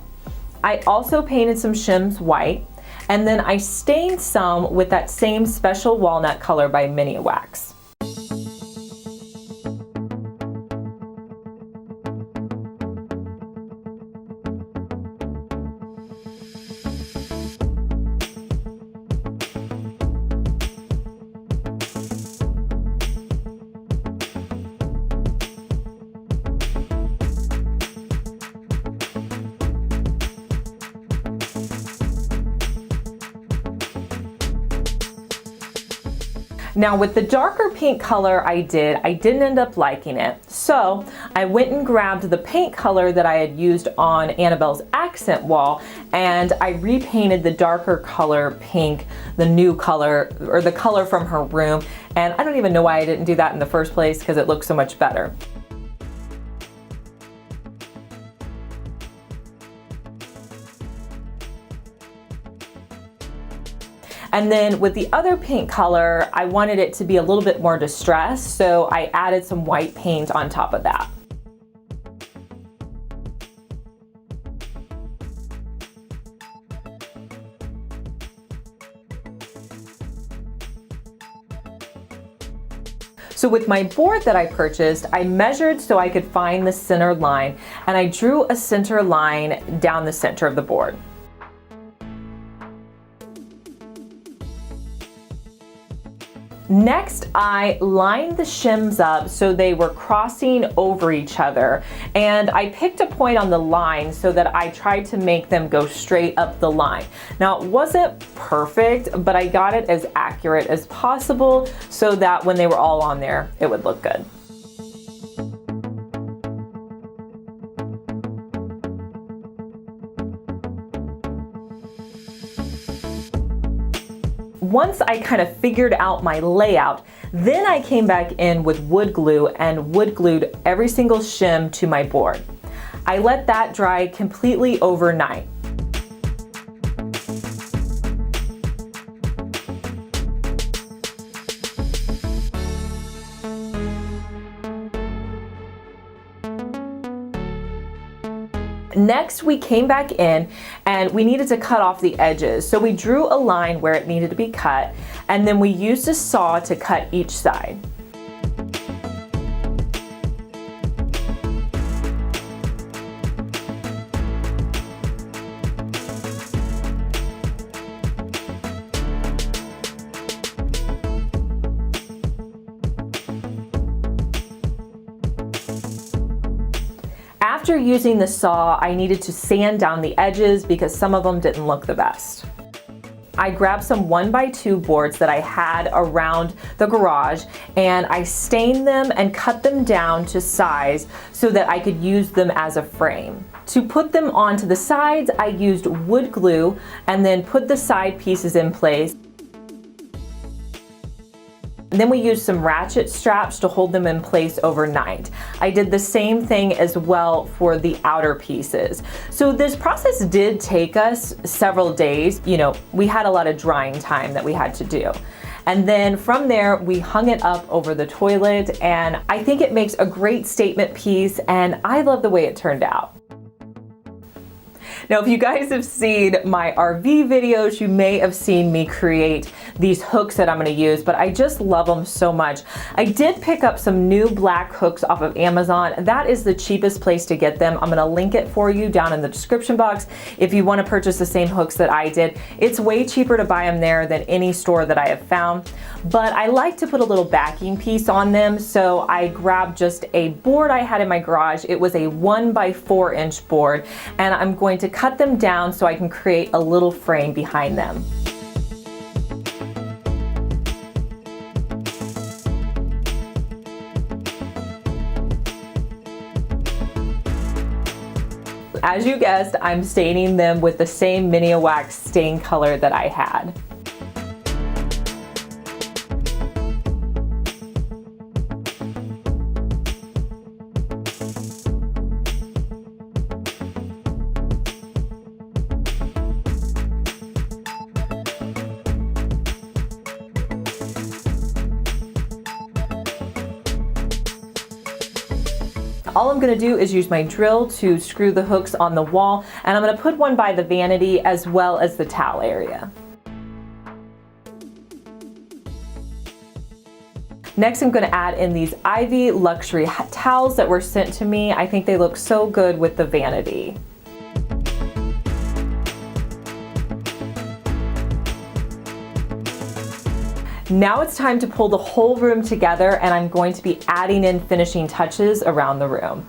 I also painted some shims white. And then I stained some with that same special walnut color by Mini Wax. Now with the darker pink color I didn't end up liking it. So I went and grabbed the paint color that I had used on Annabelle's accent wall and I repainted the darker color pink, the new color, or the color from her room. And I don't even know why I didn't do that in the first place because it looks so much better. And then with the other paint color, I wanted it to be a little bit more distressed, so I added some white paint on top of that. So with my board that I purchased, I measured so I could find the center line, and I drew a center line down the center of the board. Next, I lined the shims up so they were crossing over each other, and I picked a point on the line so that I tried to make them go straight up the line. Now, it wasn't perfect, but I got it as accurate as possible so that when they were all on there, it would look good. Once I kind of figured out my layout, then I came back in with wood glue and wood glued every single shim to my board. I let that dry completely overnight. Next, we came back in and we needed to cut off the edges. So we drew a line where it needed to be cut, and then we used a saw to cut each side. After using the saw, I needed to sand down the edges because some of them didn't look the best. I grabbed some 1x2 boards that I had around the garage and I stained them and cut them down to size so that I could use them as a frame. To put them onto the sides, I used wood glue and then put the side pieces in place. And then we used some ratchet straps to hold them in place overnight. I did the same thing as well for the outer pieces. So this process did take us several days. You know, we had a lot of drying time that we had to do. And then from there, we hung it up over the toilet, and I think it makes a great statement piece, and I love the way it turned out. Now, if you guys have seen my RV videos, you may have seen me create these hooks that I'm going to use, but I just love them so much. I did pick up some new black hooks off of Amazon. That is the cheapest place to get them. I'm going to link it for you down in the description box if you want to purchase the same hooks that I did. It's way cheaper to buy them there than any store that I have found, but I like to put a little backing piece on them, so I grabbed just a board I had in my garage. It was a 1x4 inch board, and I'm going to cut them down so I can create a little frame behind them. As you guessed, I'm staining them with the same Mini Wax stain color that I had. all I'm gonna do is use my drill to screw the hooks on the wall, and I'm gonna put one by the vanity as well as the towel area. Next, I'm gonna add in these Ivy luxury towels that were sent to me. I think they look so good with the vanity. Now it's time to pull the whole room together, and I'm going to be adding in finishing touches around the room.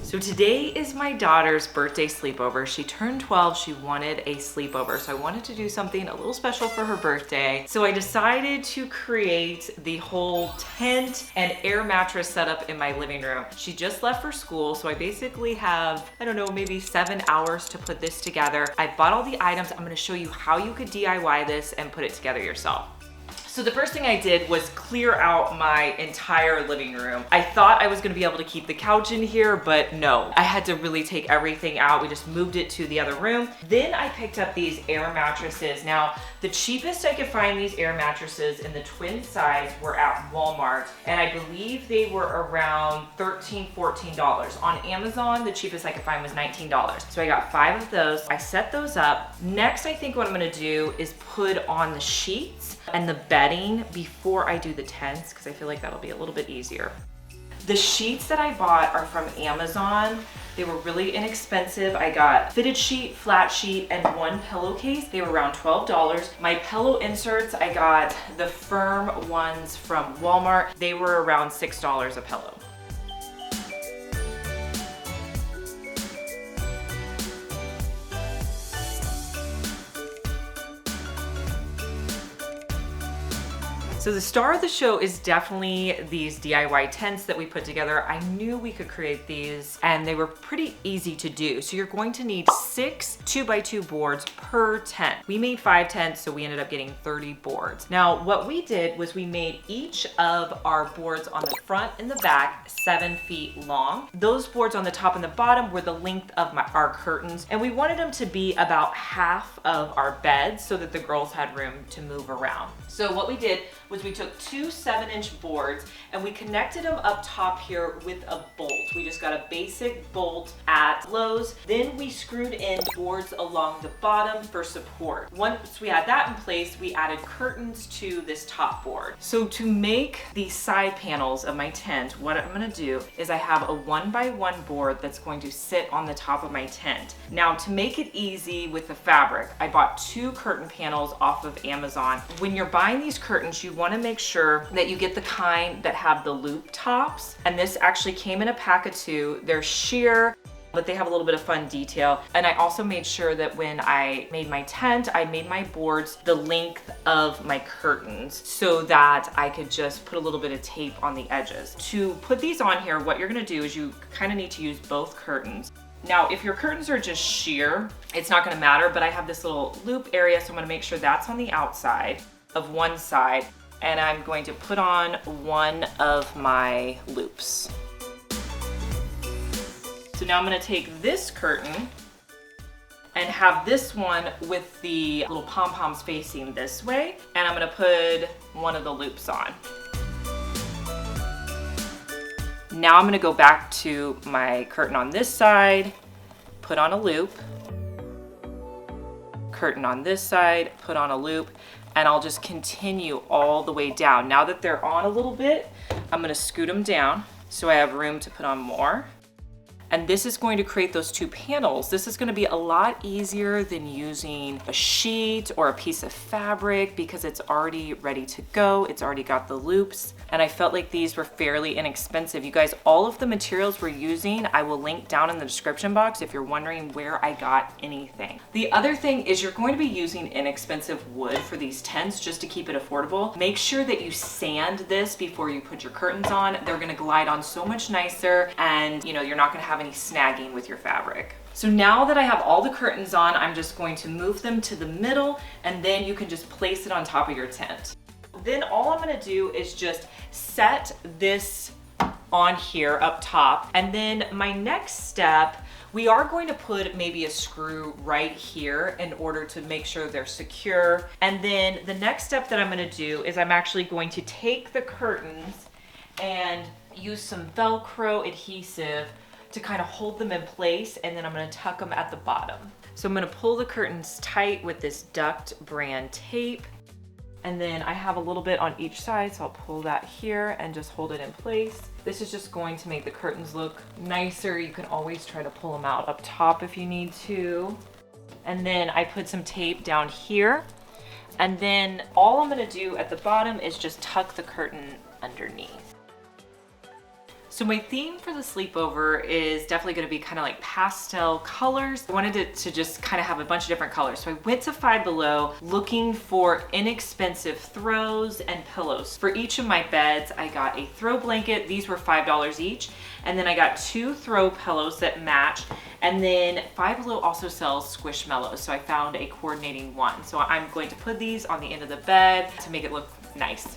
So today is my daughter's birthday sleepover. She turned 12, she wanted a sleepover. So I wanted to do something a little special for her birthday. So I decided to create the whole tent and air mattress setup in my living room. She just left for school, so I basically have, I don't know, maybe 7 hours to put this together. I bought all the items. I'm gonna show you how you could DIY this and put it together yourself. So the first thing I did was clear out my entire living room. I thought I was gonna be able to keep the couch in here, but no. I had to really take everything out. We just moved it to the other room. Then I picked up these air mattresses. Now, the cheapest I could find these air mattresses in the twin size were at Walmart, and I believe they were around $13, $14. On Amazon, the cheapest I could find was $19. So I got 5 of those. I set those up. Next, I think what I'm gonna do is put on the sheets and the bedding before I do the tents, because I feel like that'll be a little bit easier. The sheets that I bought are from Amazon. They were really inexpensive. I got fitted sheet, flat sheet, and 1 pillowcase. They were around $12. My pillow inserts, I got the firm ones from Walmart. They were around $6 a pillow. So the star of the show is definitely these DIY tents that we put together. I knew we could create these, and they were pretty easy to do. So you're going to need 6 2x2 boards per tent. We made 5 tents, so we ended up getting 30 boards. Now, what we did was we made each of our boards on the front and the back 7 feet long. Those boards on the top and the bottom were the length of our curtains, and we wanted them to be about half of our beds so that the girls had room to move around. So what we did was we took 2 7-inch boards and we connected them up top here with a bolt. We just got a basic bolt at Lowe's. Then we screwed in boards along the bottom for support. Once we had that in place, we added curtains to this top board. So to make the side panels of my tent, what I'm gonna do is I have a 1x1 board that's going to sit on the top of my tent. Now, to make it easy with the fabric, I bought 2 curtain panels off of Amazon. When you're buying these curtains, you want to make sure that you get the kind that have the loop tops. And this actually came in a pack of 2. They're sheer, but they have a little bit of fun detail. And I also made sure that when I made my tent, I made my boards the length of my curtains so that I could just put a little bit of tape on the edges. To put these on here, what you're gonna do is you kind of need to use both curtains. Now, if your curtains are just sheer, it's not gonna matter, but I have this little loop area, so I'm gonna make sure that's on the outside of one side, and I'm going to put on one of my loops. So now I'm gonna take this curtain and have this one with the little pom-poms facing this way, and I'm gonna put one of the loops on. Now I'm gonna go back to my curtain on this side, put on a loop, curtain on this side, put on a loop, and I'll just continue all the way down. Now that they're on a little bit, I'm gonna scoot them down so I have room to put on more. And this is going to create those 2 panels. This is gonna be a lot easier than using a sheet or a piece of fabric because it's already ready to go. It's already got the loops. And I felt like these were fairly inexpensive. You guys, all of the materials we're using, I will link down in the description box if you're wondering where I got anything. The other thing is you're going to be using inexpensive wood for these tents just to keep it affordable. Make sure that you sand this before you put your curtains on. They're gonna glide on so much nicer, and you know, you're not gonna have any snagging with your fabric. So now that I have all the curtains on, I'm just going to move them to the middle, and then you can just place it on top of your tent. Then all I'm gonna do is just set this on here up top. And then my next step, we are going to put maybe a screw right here in order to make sure they're secure. And then the next step that I'm gonna do is I'm actually going to take the curtains and use some Velcro adhesive to kind of hold them in place, and then I'm gonna tuck them at the bottom. So I'm gonna pull the curtains tight with this Duct brand tape. And then I have a little bit on each side, so I'll pull that here and just hold it in place. This is just going to make the curtains look nicer. You can always try to pull them out up top if you need to. And then I put some tape down here. And then all I'm gonna do at the bottom is just tuck the curtain underneath. So my theme for the sleepover is definitely gonna be kind of like pastel colors. I wanted it to just kind of have a bunch of different colors. So I went to Five Below looking for inexpensive throws and pillows. For each of my beds, I got a throw blanket. These were $5 each. And then I got 2 throw pillows that match. And then Five Below also sells Squishmallows. So I found a coordinating one. So I'm going to put these on the end of the bed to make it look nice.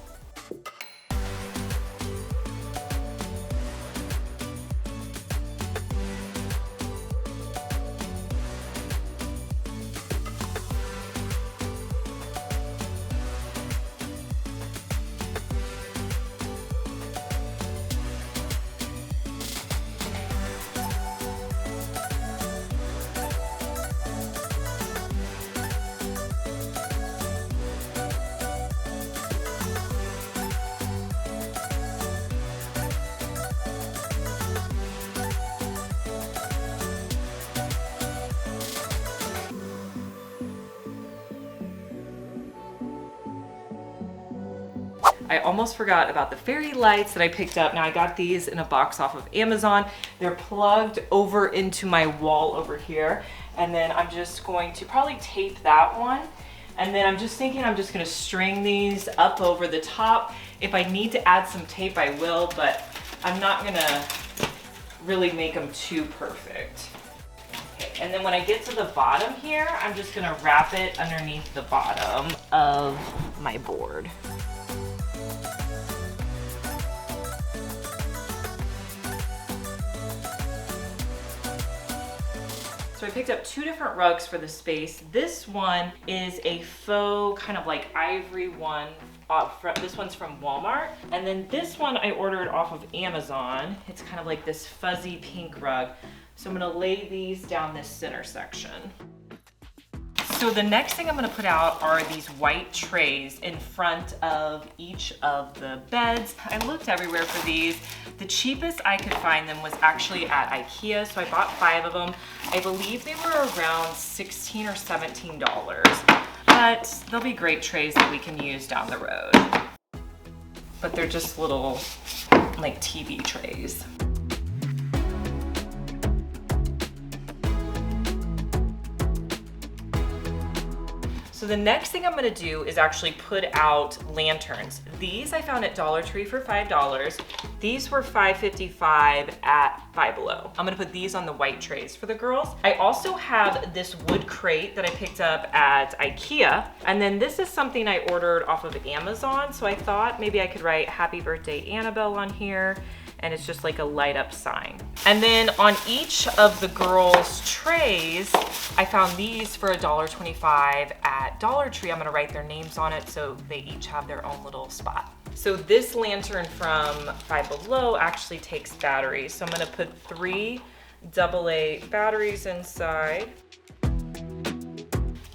I almost forgot about the fairy lights that I picked up. Now I got these in a box off of Amazon. They're plugged over into my wall over here. And then I'm just going to probably tape that one. And then I'm just thinking I'm just gonna string these up over the top. If I need to add some tape, I will, but I'm not gonna really make them too perfect. Okay, and then when I get to the bottom here, I'm just gonna wrap it underneath the bottom of my board. So I picked up 2 different rugs for the space. This one is a faux kind of like ivory one. This one's from Walmart. And then this one I ordered off of Amazon. It's kind of like this fuzzy pink rug. So I'm gonna lay these down this center section. So the next thing I'm gonna put out are these white trays in front of each of the beds. I looked everywhere for these. The cheapest I could find them was actually at IKEA, so I bought 5 of them. I believe they were around $16 or $17, but they'll be great trays that we can use down the road. But they're just little like TV trays. So the next thing I'm gonna do is actually put out lanterns. These I found at Dollar Tree for $5. These were $5.55 at Five Below. I'm gonna put these on the white trays for the girls. I also have this wood crate that I picked up at IKEA. And then this is something I ordered off of Amazon. So I thought maybe I could write Happy Birthday Annabelle on here. And it's just like a light up sign. And then on each of the girls' trays, I found these for $1.25 at Dollar Tree. I'm gonna write their names on it so they each have their own little spot. So this lantern from Five Below actually takes batteries. So I'm gonna put 3 AA batteries inside.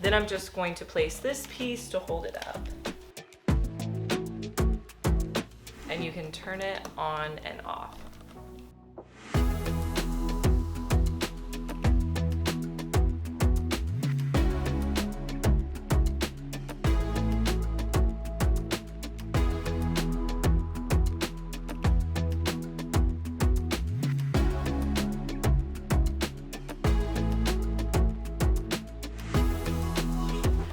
Then I'm just going to place this piece to hold it up. And you can turn it on and off.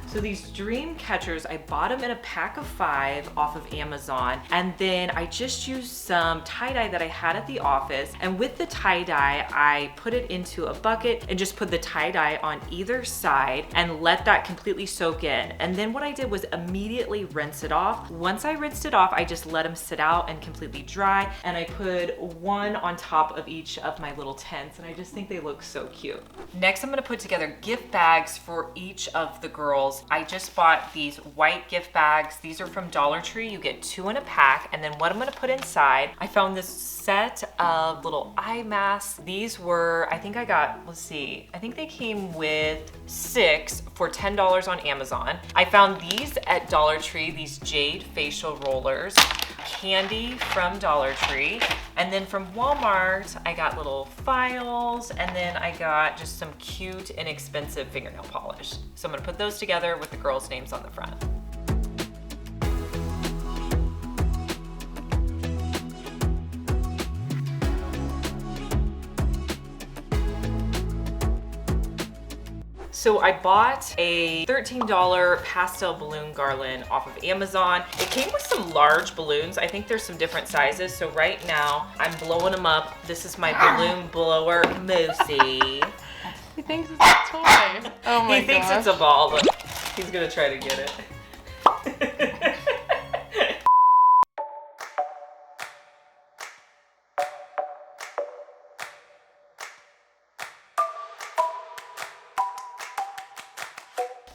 So these dream catchers, I bought them in a pack of 5 off of Amazon, and then I just used some tie-dye that I had at the office, and with the tie-dye, I put it into a bucket and just put the tie-dye on either side and let that completely soak in. And then what I did was immediately rinse it off. Once I rinsed it off, I just let them sit out and completely dry, and I put one on top of each of my little tents, and I just think they look so cute. Next, I'm gonna put together gift bags for each of the girls. I just bought these white gift bags. These are from Dollar Tree. You get 2 in a pack. And then what I'm gonna put inside, I found this set of little eye masks. These were, I think I got, let's see, I think they came with 6 for $10 on Amazon. I found these at Dollar Tree, these jade facial rollers, candy from Dollar Tree, and then from Walmart, I got little files, and then I got just some cute, inexpensive fingernail polish. So I'm gonna put those together with the girls' names on the front. So I bought a $13 pastel balloon garland off of Amazon. It came with some large balloons. I think there's some different sizes. So right now I'm blowing them up. This is my balloon blower, Moosey. He thinks it's a toy. Oh my god. He thinks it's a ball, but he's gonna try to get it.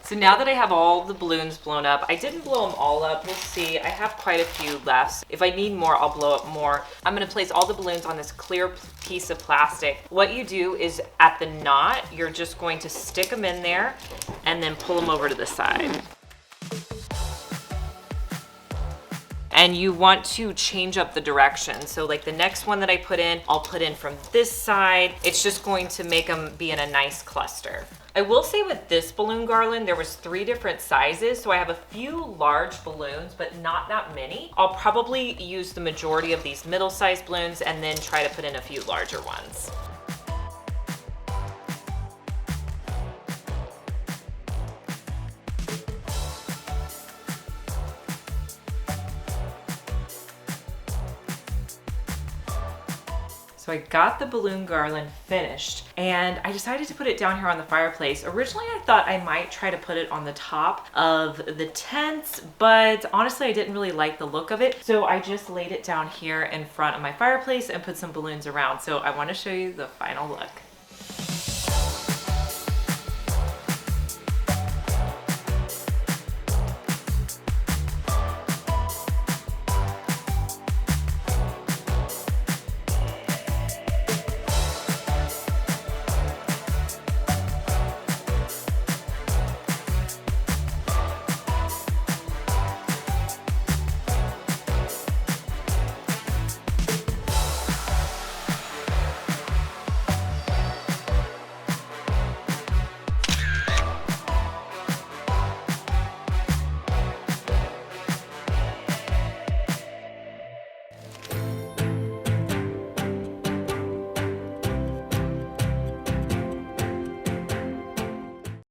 So now that I have all the balloons blown up, I didn't blow them all up. We'll see. I have quite a few left. If I need more, I'll blow up more. I'm gonna place all the balloons on this clear piece of plastic. What you do is at the knot, you're just going to stick them in there and then pull them over to the side. And you want to change up the direction. So like the next one that I put in, I'll put in from this side. It's just going to make them be in a nice cluster. I will say with this balloon garland, there was 3 different sizes. So I have a few large balloons, but not that many. I'll probably use the majority of these middle-sized balloons and then try to put in a few larger ones. So I got the balloon garland finished and I decided to put it down here on the fireplace. Originally I thought I might try to put it on the top of the tents, but honestly I didn't really like the look of it. So I just laid it down here in front of my fireplace and put some balloons around. So I want to show you the final look.